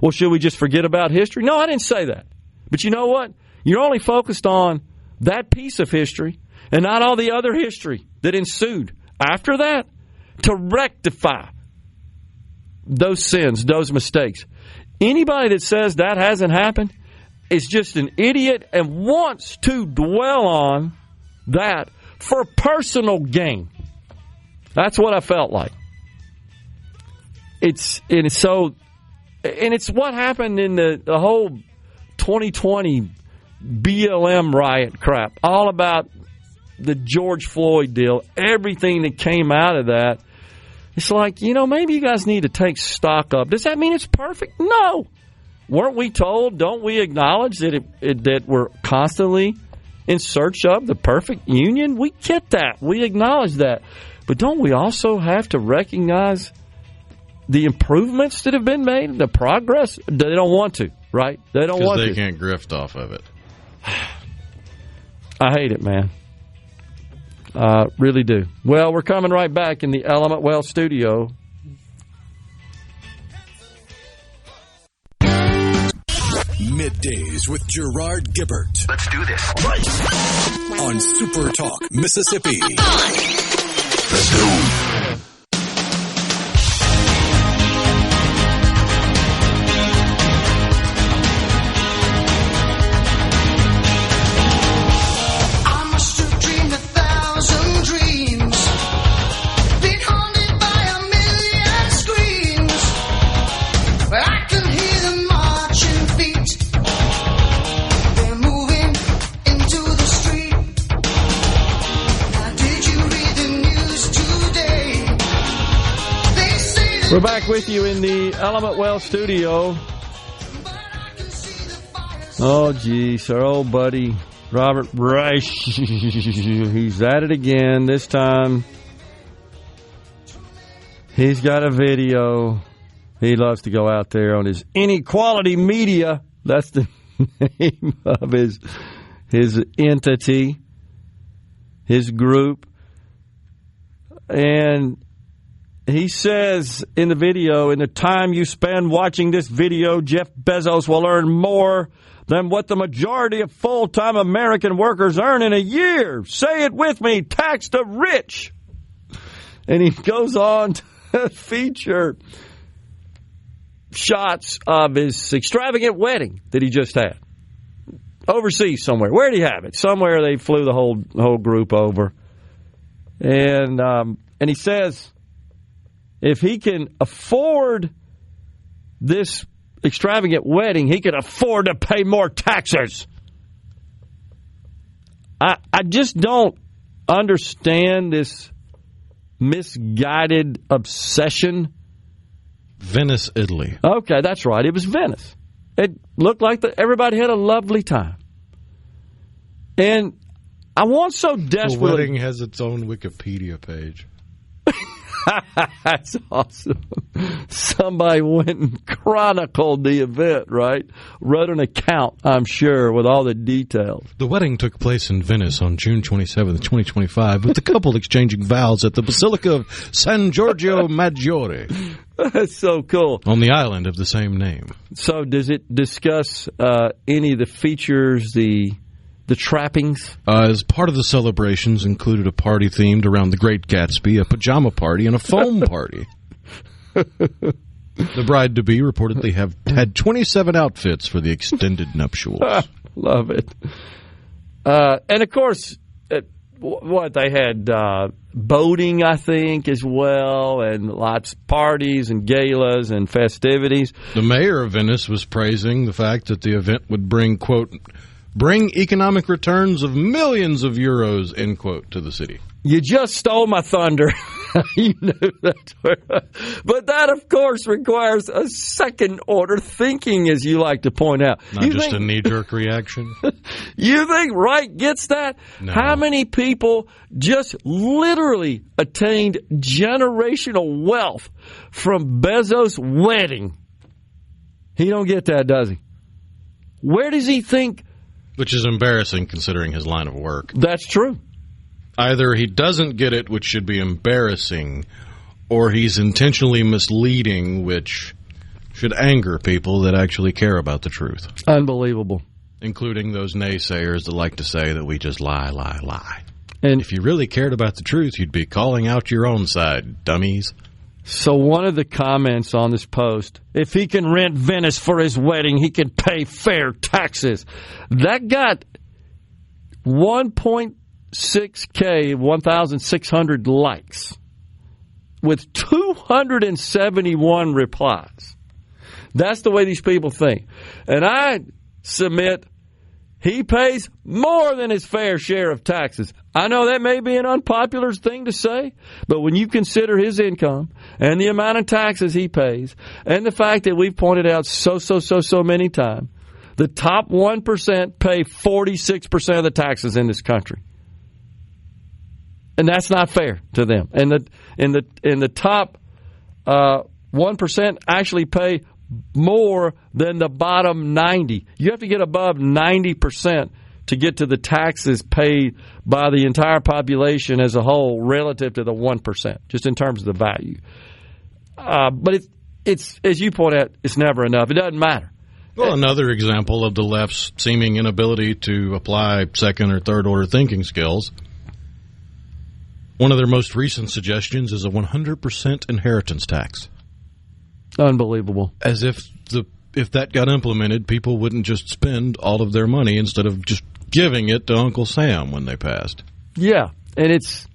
Well, should we just forget about history? No, I didn't say that. But you know what? You're only focused on that piece of history and not all the other history that ensued after that to rectify those sins, those mistakes. Anybody that says that hasn't happened is just an idiot and wants to dwell on that for personal gain. That's what I felt like. It's what happened in the whole 2020 BLM riot crap. All about the George Floyd deal, everything that came out of that. It's like, maybe you guys need to take stock up. Does that mean it's perfect? No. Weren't we told, don't we acknowledge that we're constantly in search of the perfect union? We get that. We acknowledge that. But don't we also have to recognize the improvements that have been made, the progress? They don't want to, right? They don't want to. Because they can't grift off of it. I hate it, man. Really do. Well, we're coming right back in the Element Well studio. Middays with Gerard Gibert. Let's do this. On SuperTalk, Mississippi. Let's go. We're back with you in the Element Well studio. Oh, geez, our old buddy Robert Reich. He's at it again. This time, he's got a video. He loves to go out there on his Inequality Media. That's the name of his entity, his group. And he says in the video, in the time you spend watching this video, Jeff Bezos will earn more than what the majority of full-time American workers earn in a year. Say it with me, tax the rich. And he goes on to feature shots of his extravagant wedding that he just had. Overseas somewhere. Where did he have it? Somewhere they flew the whole group over. And he says, if he can afford this extravagant wedding, he can afford to pay more taxes. I just don't understand this misguided obsession. Venice, Italy. Okay, that's right. It was Venice. It looked like everybody had a lovely time. And I want so desperately... The wedding has its own Wikipedia page. That's awesome. Somebody went and chronicled the event, right? Wrote an account, I'm sure, with all the details. The wedding took place in Venice on June 27, 2025, with the couple exchanging vows at the Basilica of San Giorgio Maggiore. That's so cool. On the island of the same name. So does it discuss any of the features, the trappings? As part of the celebrations included a party themed around the Great Gatsby, a pajama party, and a foam party. The bride-to-be reportedly had 27 outfits for the extended nuptials. Love it. And, of course, they had boating, I think, as well, and lots of parties and galas and festivities. The mayor of Venice was praising the fact that the event would bring, quote, bring economic returns of millions of euros, end quote, to the city. You just stole my thunder. You knew that. But that, of course, requires a second-order thinking, as you like to point out. Not just a knee-jerk reaction? You think Wright gets that? No. How many people just literally attained generational wealth from Bezos' wedding? He don't get that, does he? Where does he think... Which is embarrassing considering his line of work. That's true. Either he doesn't get it, which should be embarrassing, or he's intentionally misleading, which should anger people that actually care about the truth. Unbelievable. Including those naysayers that like to say that we just lie. And if you really cared about the truth, you'd be calling out your own side, dummies. So one of the comments on this post, if he can rent Venice for his wedding, he can pay fair taxes. That got 1.6K, 1,600 likes with 271 replies. That's the way these people think. And I submit he pays more than his fair share of taxes. I know that may be an unpopular thing to say, but when you consider his income and the amount of taxes he pays and the fact that we've pointed out so many times, the top 1% pay 46% of the taxes in this country. And that's not fair to them. And the top 1% actually pay more than the bottom 90. You have to get above 90% to get to the taxes paid by the entire population as a whole relative to the 1%, just in terms of the value. But it's as you point out, it's never enough. It doesn't matter. Well, another example of the left's seeming inability to apply second or third order thinking skills. One of their most recent suggestions is a 100% inheritance tax. Unbelievable. As if that got implemented, people wouldn't just spend all of their money instead of just giving it to Uncle Sam when they passed. Yeah, and it's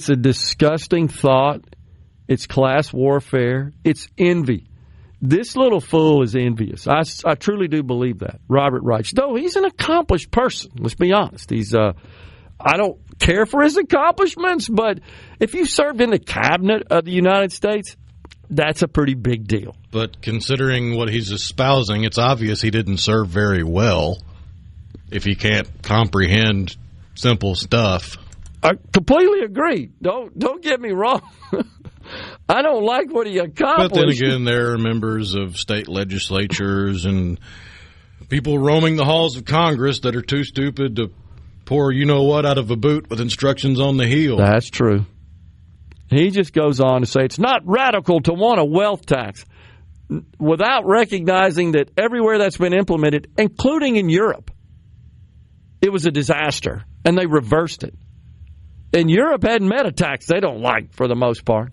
a disgusting thought. It's class warfare. It's envy. This little fool is envious. I truly do believe that. Robert Reich, though he's an accomplished person. Let's be honest. He's I don't care for his accomplishments, but if you served in the cabinet of the United States, that's a pretty big deal. But considering what he's espousing, it's obvious he didn't serve very well if he can't comprehend simple stuff. I completely agree. Don't get me wrong. I don't like what he accomplished. But then again, there are members of state legislatures and people roaming the halls of Congress that are too stupid to pour you-know-what out of a boot with instructions on the heel. That's true. He just goes on to say it's not radical to want a wealth tax without recognizing that everywhere that's been implemented, including in Europe, it was a disaster, and they reversed it. And Europe hadn't met a tax they don't like for the most part.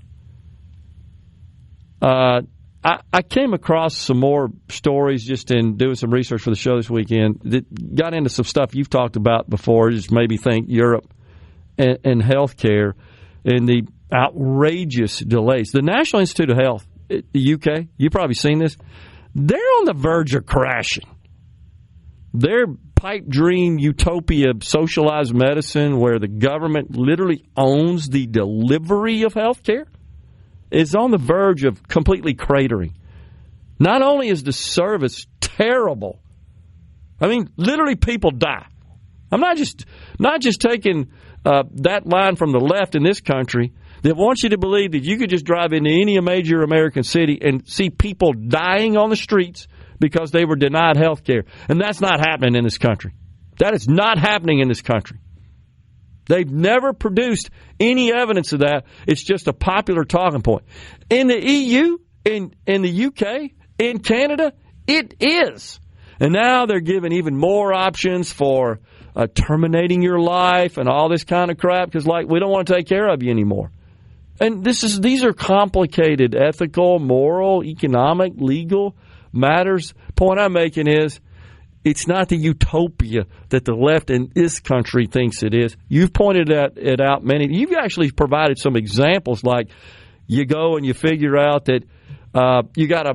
I came across some more stories just in doing some research for the show this weekend that got into some stuff you've talked about before, just made me think Europe and healthcare and the outrageous delays. The National Institute of Health, the UK, you've probably seen this, they're on the verge of crashing. They're pipe dream utopia socialized medicine where the government literally owns the delivery of health care is on the verge of completely cratering. Not only is the service terrible, I mean, literally people die. I'm not just taking that line from the left in this country that wants you to believe that you could just drive into any major American city and see people dying on the streets because they were denied health care. And that's not happening in this country. That is not happening in this country. They've never produced any evidence of that. It's just a popular talking point. In the EU, in the UK, in Canada, it is. And now they're giving even more options for terminating your life and all this kind of crap because, like, we don't want to take care of you anymore. And these are complicated ethical, moral, economic, legal matters. Point I'm making is it's not the utopia that the left in this country thinks it is. You've pointed it out many. You've actually provided some examples, like you go and you figure out that you got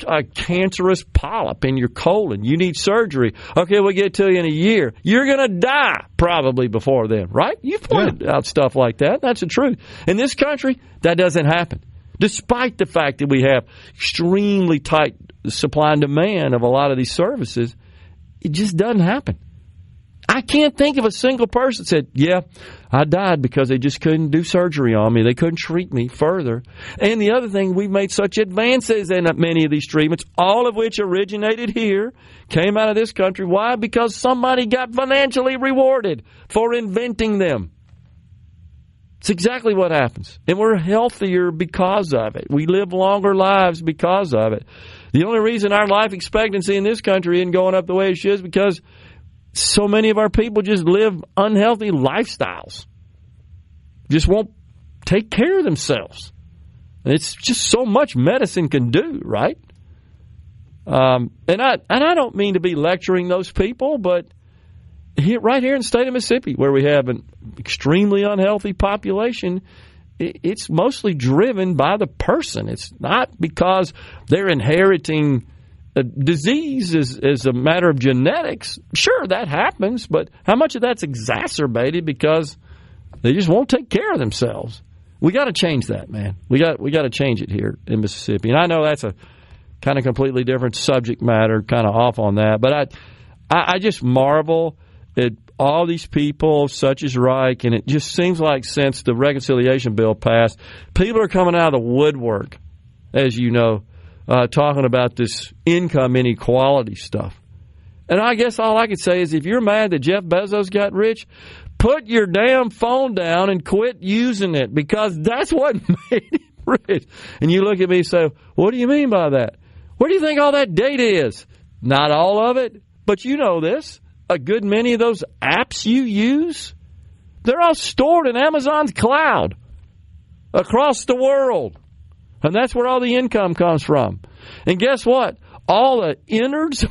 a cancerous polyp in your colon. You need surgery. Okay, we'll get to you in a year. You're going to die probably before then, right? You've pointed out stuff like that. That's the truth. In this country, that doesn't happen. Despite the fact that we have extremely tight supply and demand of a lot of these services, it just doesn't happen. I can't think of a single person that said, yeah, I died because they just couldn't do surgery on me. They couldn't treat me further. And the other thing, we've made such advances in many of these treatments, all of which originated here, came out of this country. Why? Because somebody got financially rewarded for inventing them. It's exactly what happens. And we're healthier because of it. We live longer lives because of it. The only reason our life expectancy in this country isn't going up the way it should is because so many of our people just live unhealthy lifestyles. Just won't take care of themselves. And it's just so much medicine can do, right? And I don't mean to be lecturing those people, but right here in the state of Mississippi, where we have an extremely unhealthy population, it's mostly driven by the person. It's not because they're inheriting a disease is a matter of genetics. Sure, that happens, but how much of that's exacerbated because they just won't take care of themselves? We got to change that, man. We got to change it here in Mississippi. And I know that's a kind of completely different subject matter, kind of off on that. But I just marvel at all these people, such as Reich, and it just seems like since the reconciliation bill passed, people are coming out of the woodwork, as you know, talking about this income inequality stuff. And I guess all I could say is if you're mad that Jeff Bezos got rich, put your damn phone down and quit using it, because that's what made him rich. And you look at me and say, what do you mean by that? Where do you think all that data is? Not all of it, but you know this. A good many of those apps you use, they're all stored in Amazon's cloud across the world. And that's where all the income comes from. And guess what? All the innards,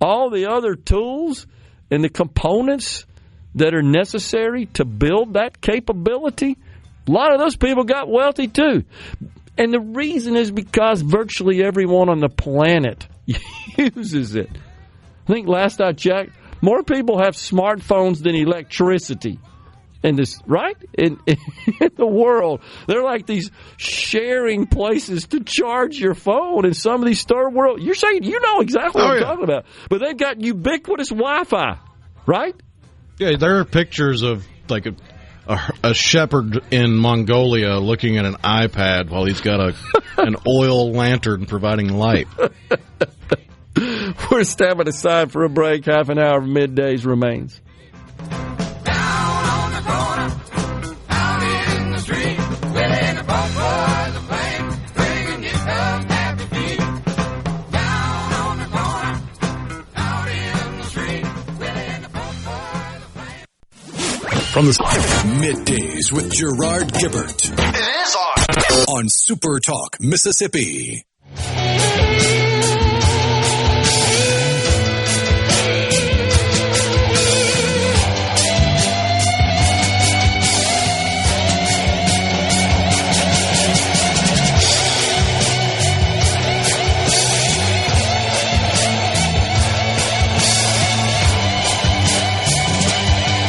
all the other tools and the components that are necessary to build that capability, a lot of those people got wealthy too. And the reason is because virtually everyone on the planet uses it. I think last I checked, more people have smartphones than electricity. In this, right? In the world. They're like these sharing places to charge your phone in some of these third world. You're saying you know exactly what I'm talking about. But they've got ubiquitous Wi-Fi, right? Yeah, there are pictures of like a shepherd in Mongolia looking at an iPad while he's got an oil lantern providing light. We're stepping aside for a break. Half an hour of Middays remains. From the Middays with Gerard Gibert. It is on SuperTalk Mississippi.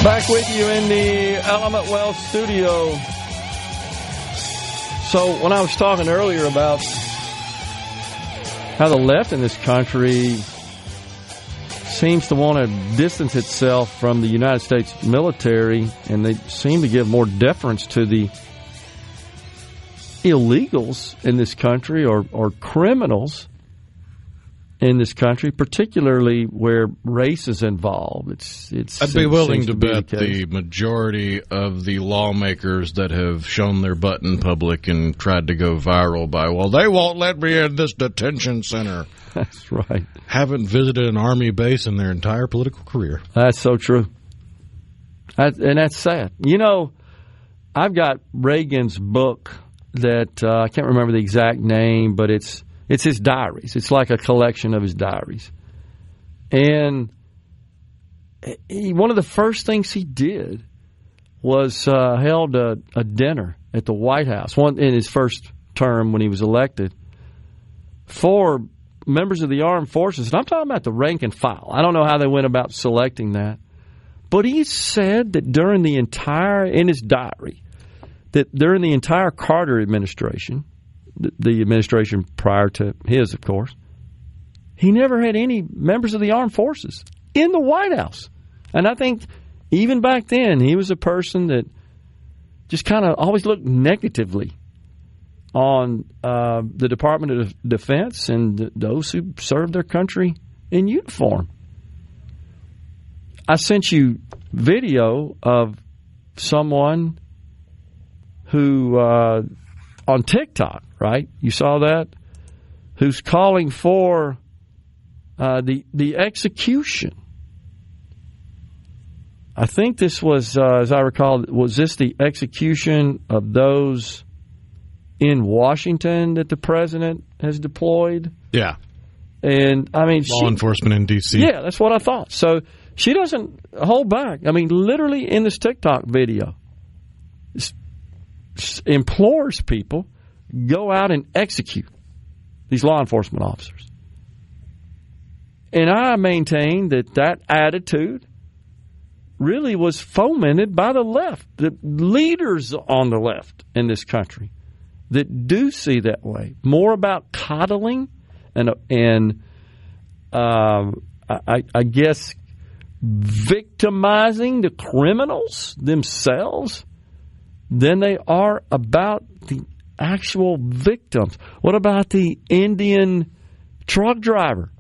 Back with you in the Element Wealth studio. So when I was talking earlier about how the left in this country seems to want to distance itself from the United States military, and they seem to give more deference to the illegals in this country or criminals in this country, particularly where race is involved. I'd be willing to bet the majority of the lawmakers that have shown their butt in public and tried to go viral by, well, they won't let me in this detention center. That's right. Haven't visited an Army base in their entire political career. That's so true. And that's sad. You know, I've got Reagan's book that I can't remember the exact name, but it's his diaries. It's like a collection of his diaries. And one of the first things he did was held a dinner at the White House in his first term when he was elected for members of the armed forces. And I'm talking about the rank and file. I don't know how they went about selecting that. But he said that in his diary, that during the entire Carter administration, the administration prior to his, of course, he never had any members of the armed forces in the White House. And I think even back then, he was a person that just kind of always looked negatively on the Department of Defense and those who served their country in uniform. I sent you video of someone who on TikTok, right? You saw that? Who's calling for the execution. I think this was, as I recall, was this the execution of those in Washington that the president has deployed? Yeah. And, I mean... Law enforcement in D.C. Yeah, that's what I thought. So she doesn't hold back. I mean, literally in this TikTok video, implores people go out and execute these law enforcement officers. And I maintain that attitude really was fomented by the left, the leaders on the left in this country that do see that way. More about coddling and I guess victimizing the criminals themselves than they are about the actual victims. What about the Indian truck driver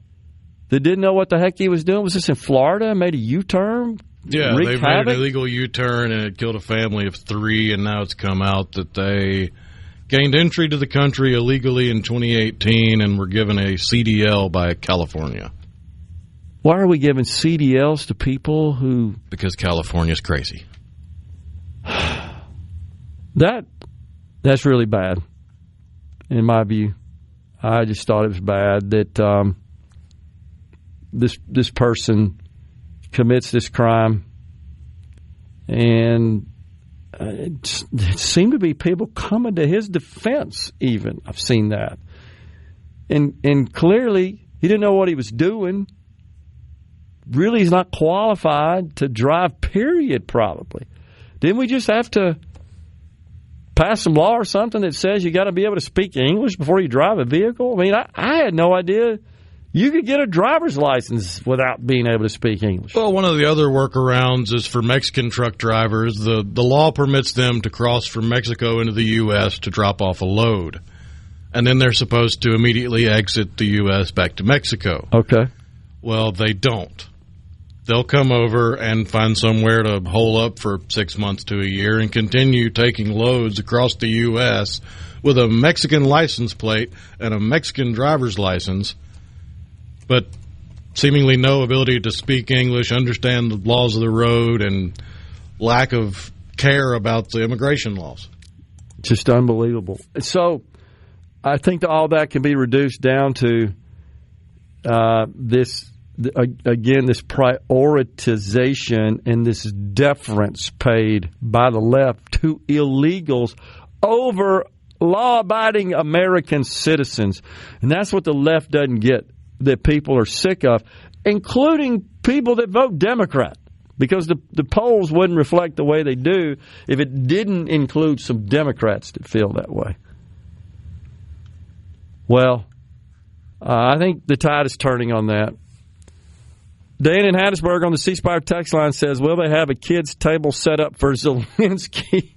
that didn't know what the heck he was doing? Was this in Florida? Made a U-turn? Yeah, they made an illegal U-turn and it killed a family of 3, and now it's come out that they gained entry to the country illegally in 2018 and were given a CDL by California. Why are we giving CDLs to people who... Because California's crazy. That's really bad, in my view. I just thought it was bad that this person commits this crime, and it seemed to be people coming to his defense. Even I've seen that, and clearly he didn't know what he was doing. Really, he's not qualified to drive. Period. Probably. Didn't we just have to pass some law or something that says you got to be able to speak English before you drive a vehicle? I mean, I had no idea you could get a driver's license without being able to speak English. Well, one of the other workarounds is for Mexican truck drivers. The law permits them to cross from Mexico into the U.S. to drop off a load. And then they're supposed to immediately exit the U.S. back to Mexico. Okay. Well, they don't. They'll come over and find somewhere to hole up for 6 months to a year and continue taking loads across the U.S. with a Mexican license plate and a Mexican driver's license, but seemingly no ability to speak English, understand the laws of the road, and lack of care about the immigration laws. Just unbelievable. So I think that all that can be reduced down to this prioritization and this deference paid by the left to illegals over law-abiding American citizens. And that's what the left doesn't get, that people are sick of, including people that vote Democrat. because the polls wouldn't reflect the way they do if it didn't include some Democrats that feel that way. Well, I think the tide is turning on that. Dan in Hattiesburg on the C Spire text line says, will they have a kids' table set up for Zelensky?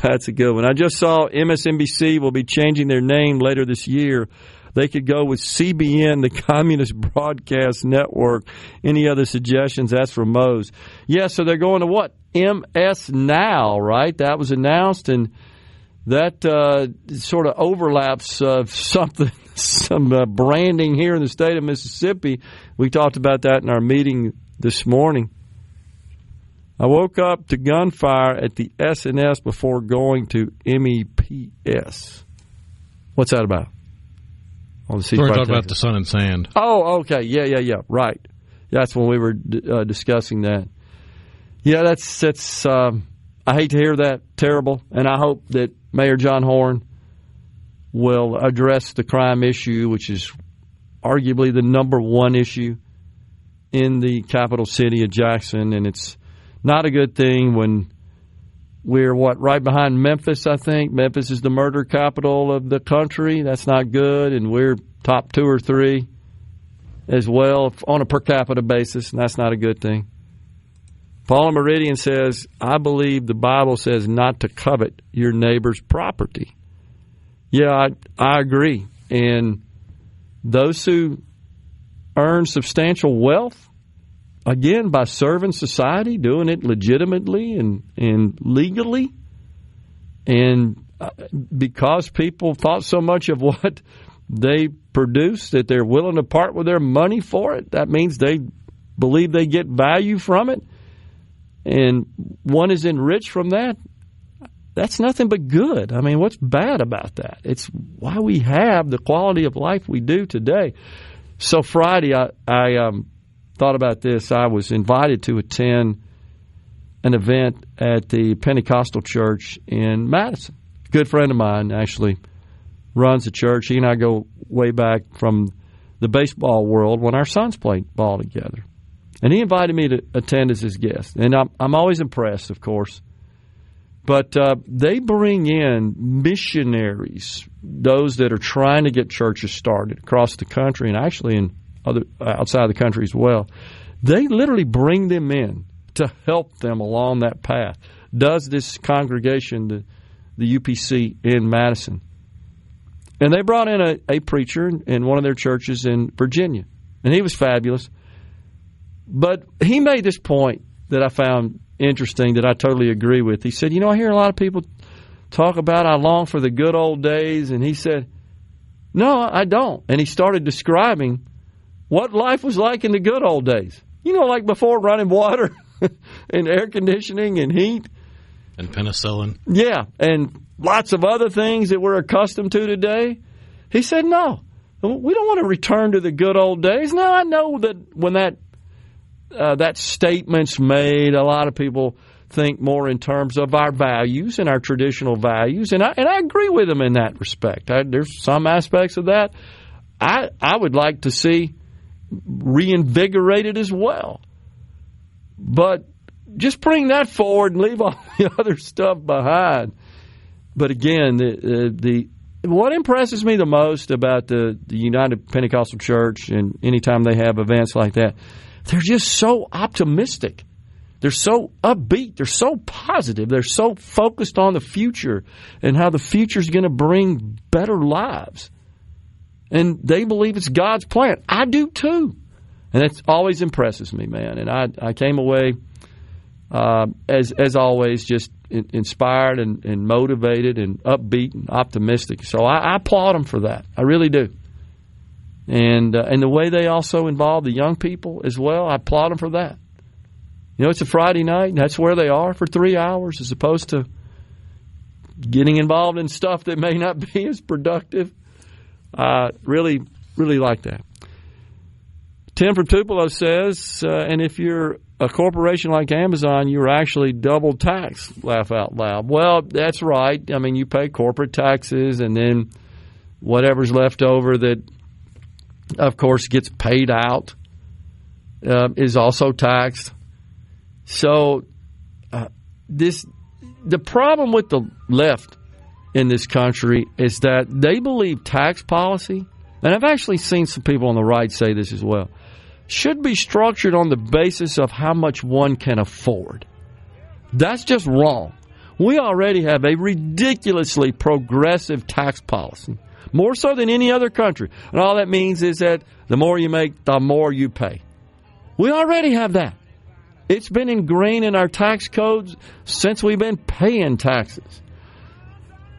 That's a good one. I just saw MSNBC will be changing their name later this year. They could go with CBN, the Communist Broadcast Network. Any other suggestions? That's from Mose. Yeah, so they're going to what? MS Now, right? That was announced, and that sort of overlaps something, some branding here in the state of Mississippi. We talked about that in our meeting this morning. I woke up to gunfire at the S&S before going to MEPS. What's that about? On the we're talking about the Sun and Sand. Oh, okay. Yeah. Right. That's when we were discussing that. Yeah, that's. I hate to hear that. Terrible. And I hope that Mayor John Horn will address the crime issue, which is arguably the number one issue in the capital city of Jackson. And it's not a good thing when we're, right behind Memphis, I think. Memphis is the murder capital of the country. That's not good. And we're top 2 or 3 as well on a per capita basis, and that's not a good thing. Paula Meridian says, I believe the Bible says not to covet your neighbor's property. Yeah, I agree. And those who earn substantial wealth, again, by serving society, doing it legitimately and legally, and because people thought so much of what they produce that they're willing to part with their money for it, that means they believe they get value from it, and one is enriched from that. That's nothing but good. I mean, what's bad about that? It's why we have the quality of life we do today. So Friday, I thought about this. I was invited to attend an event at the Pentecostal church in Madison. A good friend of mine actually runs the church. He and I go way back from the baseball world when our sons played ball together. And he invited me to attend as his guest. And I'm always impressed, of course. But they bring in missionaries, those that are trying to get churches started across the country and actually in other outside the country as well. They literally bring them in to help them along that path. Does this congregation, the UPC in Madison. And they brought in a preacher in one of their churches in Virginia. And he was fabulous. But he made this point that I found interesting that I totally agree with. He said, I hear a lot of people talk about I long for the good old days. And he said, no, I don't. And he started describing what life was like in the good old days. Like before running water and air conditioning and heat. And penicillin. Yeah, and lots of other things that we're accustomed to today. He said, no, we don't want to return to the good old days. Now, I know that when that statement's made, a lot of people think more in terms of our values and our traditional values, and I agree with them in that respect. There's some aspects of that I would like to see reinvigorated as well. But just bring that forward and leave all the other stuff behind. But again, what impresses me the most about the United Pentecostal Church, and anytime they have events like that, they're just so optimistic. They're so upbeat. They're so positive. They're so focused on the future and how the future is going to bring better lives. And they believe it's God's plan. I do too. And that always impresses me, man. And I came away, as always, just inspired and motivated and upbeat and optimistic. So I applaud them for that. I really do. And the way they also involve the young people as well, I applaud them for that. It's a Friday night, and that's where they are for 3 hours as opposed to getting involved in stuff that may not be as productive. Really, really like that. Tim from Tupelo says, and if you're a corporation like Amazon, you're actually double taxed, laugh out loud. Well, that's right. I mean, you pay corporate taxes, and then whatever's left over that, of course, gets paid out is also taxed. So the problem with the left in this country is that they believe tax policy, and I've actually seen some people on the right say this as well, should be structured on the basis of how much one can afford. That's just wrong. We already have a ridiculously progressive tax policy, more so than any other country. And all that means is that the more you make, the more you pay. We already have that. It's been ingrained in our tax codes since we've been paying taxes.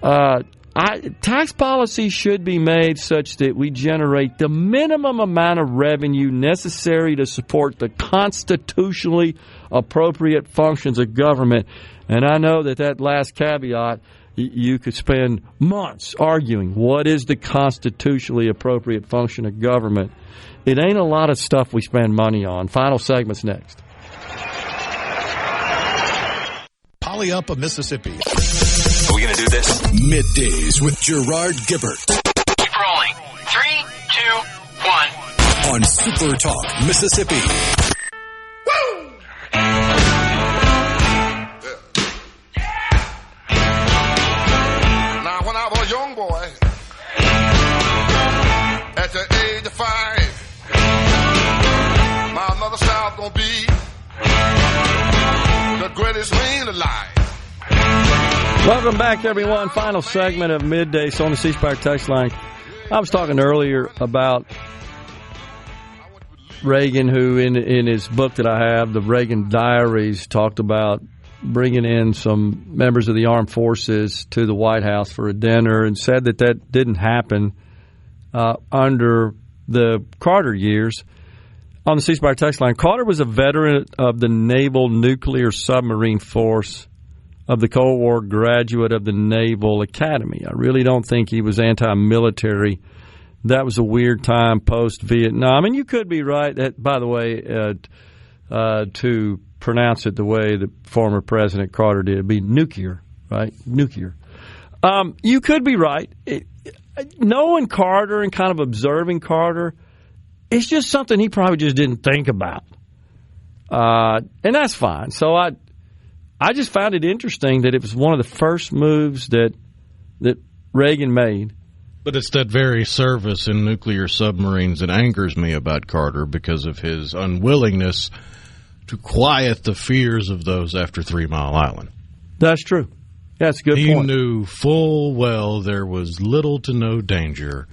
Tax policy should be made such that we generate the minimum amount of revenue necessary to support the constitutionally appropriate functions of government. And I know that last caveat, you could spend months arguing what is the constitutionally appropriate function of government. It ain't a lot of stuff we spend money on. Final segment's next. Poly Up of Mississippi. Are we going to do this? Middays with Gerard Gibert. Keep rolling. 3, 2, 1. On SuperTalk Mississippi. Woo! Now, when I was a young boy, at the age of 5, my mother said I was going to be the greatest man alive. Welcome back, everyone. Final segment of Middays on the C Spire text line. I was talking earlier about Reagan, who in his book that I have, the Reagan Diaries, talked about bringing in some members of the armed forces to the White House for a dinner and said that didn't happen under the Carter years. On the C Spire text line, Carter was a veteran of the Naval Nuclear Submarine Force of the Cold War, graduate of the Naval Academy. I really don't think he was anti-military. That was a weird time post-Vietnam. And you could be right, that, by the way, to pronounce it the way the former President Carter did, it'd be nuclear, right? Nuclear. You could be right. Knowing Carter and kind of observing Carter, it's just something he probably just didn't think about. And that's fine. So I just found it interesting that it was one of the first moves that Reagan made. But it's that very service in nuclear submarines that angers me about Carter because of his unwillingness to quiet the fears of those after 3 Mile Island. That's true. That's a good point. He knew full well there was little to no danger,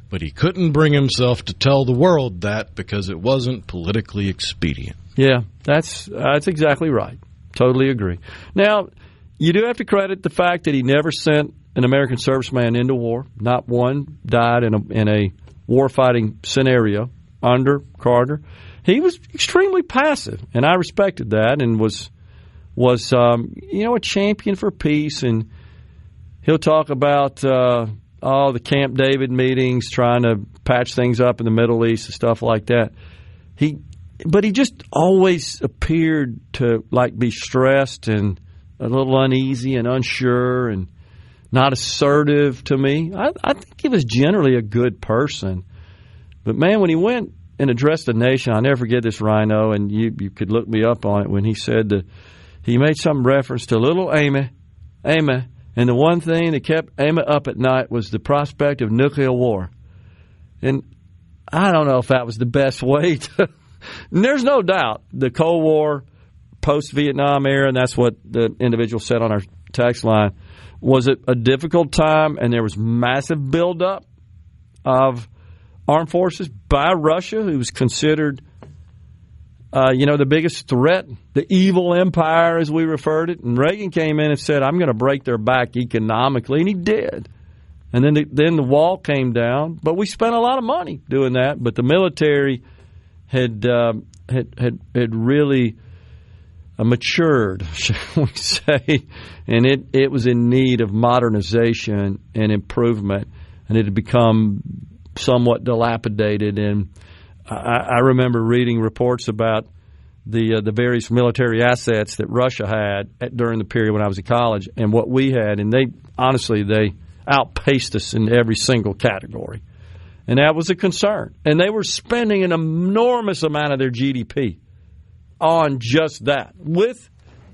but he couldn't bring himself to tell the world that because it wasn't politically expedient. Yeah, that's exactly right. Totally agree. Now, you do have to credit the fact that he never sent an American serviceman into war. Not one died in a war-fighting scenario under Carter. He was extremely passive, and I respected that and was a champion for peace. And he'll talk about the Camp David meetings, trying to patch things up in the Middle East and stuff like that. But he just always appeared to be stressed and a little uneasy and unsure and not assertive to me. I think he was generally a good person. But, man, when he went and addressed the nation, I'll never forget this, Rhino, and you could look me up on it, when he said that he made some reference to little Amy, and the one thing that kept Amy up at night was the prospect of nuclear war. And I don't know if that was the best way to... And there's no doubt the Cold War, post-Vietnam era, and that's what the individual said on our text line, was it a difficult time, and there was massive buildup of armed forces by Russia, who was considered, the biggest threat, the evil empire, as we referred it. And Reagan came in and said, I'm going to break their back economically, and he did. And then the wall came down, but we spent a lot of money doing that. But the military had really matured, shall we say, and it was in need of modernization and improvement, and it had become somewhat dilapidated. And I remember reading reports about the various military assets that Russia had during the period when I was in college and what we had, and they outpaced us in every single category. And that was a concern. And they were spending an enormous amount of their GDP on just that.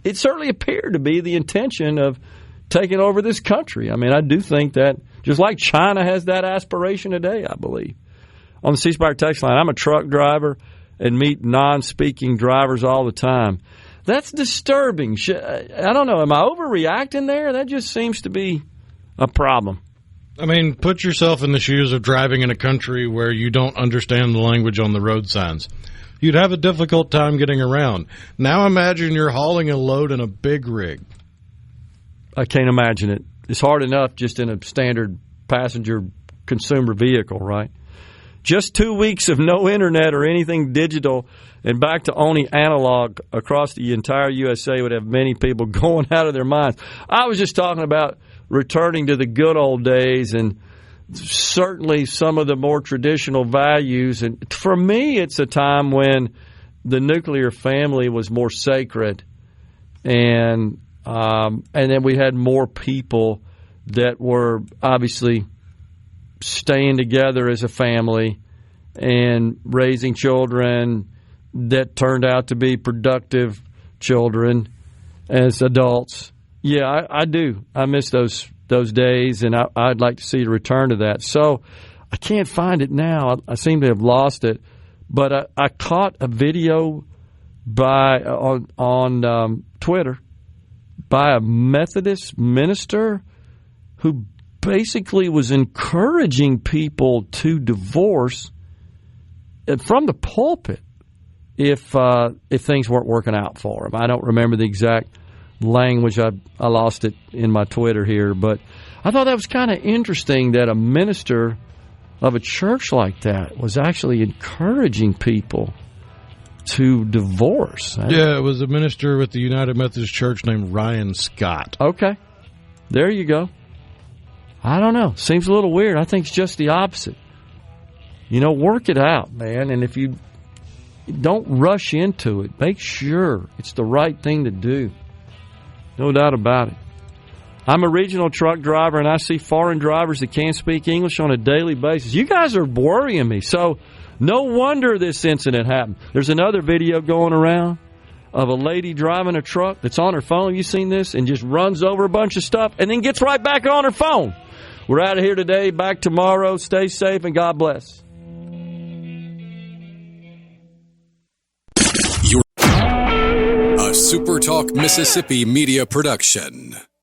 It certainly appeared to be the intention of taking over this country. I mean, I do think that just like China has that aspiration today, I believe. On the C-Spire text line, I'm a truck driver and meet non-speaking drivers all the time. That's disturbing. I don't know. Am I overreacting there? That just seems to be a problem. I mean, put yourself in the shoes of driving in a country where you don't understand the language on the road signs. You'd have a difficult time getting around. Now imagine you're hauling a load in a big rig. I can't imagine it. It's hard enough just in a standard passenger consumer vehicle, right? Just 2 weeks of no internet or anything digital and back to only analog across the entire USA would have many people going out of their minds. I was just talking about returning to the good old days and certainly some of the more traditional values. And for me, it's a time when the nuclear family was more sacred, and then we had more people that were obviously staying together as a family and raising children that turned out to be productive children as adults. Yeah, I do. I miss those days, and I'd like to see a return to that. So I can't find it now. I seem to have lost it. But I caught a video on Twitter by a Methodist minister who basically was encouraging people to divorce from the pulpit if things weren't working out for them. I don't remember the exact language. I lost it in my Twitter here, but I thought that was kind of interesting that a minister of a church like that was actually encouraging people to divorce. Yeah, it was a minister with the United Methodist Church named Ryan Scott. Okay. There you go. I don't know. Seems a little weird. I think it's just the opposite. Work it out, man. And if you don't rush into it, make sure it's the right thing to do. No doubt about it. I'm a regional truck driver, and I see foreign drivers that can't speak English on a daily basis. You guys are worrying me. So no wonder this incident happened. There's another video going around of a lady driving a truck that's on her phone. Have you seen this? And just runs over a bunch of stuff and then gets right back on her phone. We're out of here today. Back tomorrow. Stay safe, and God bless. A SuperTalk Mississippi media production.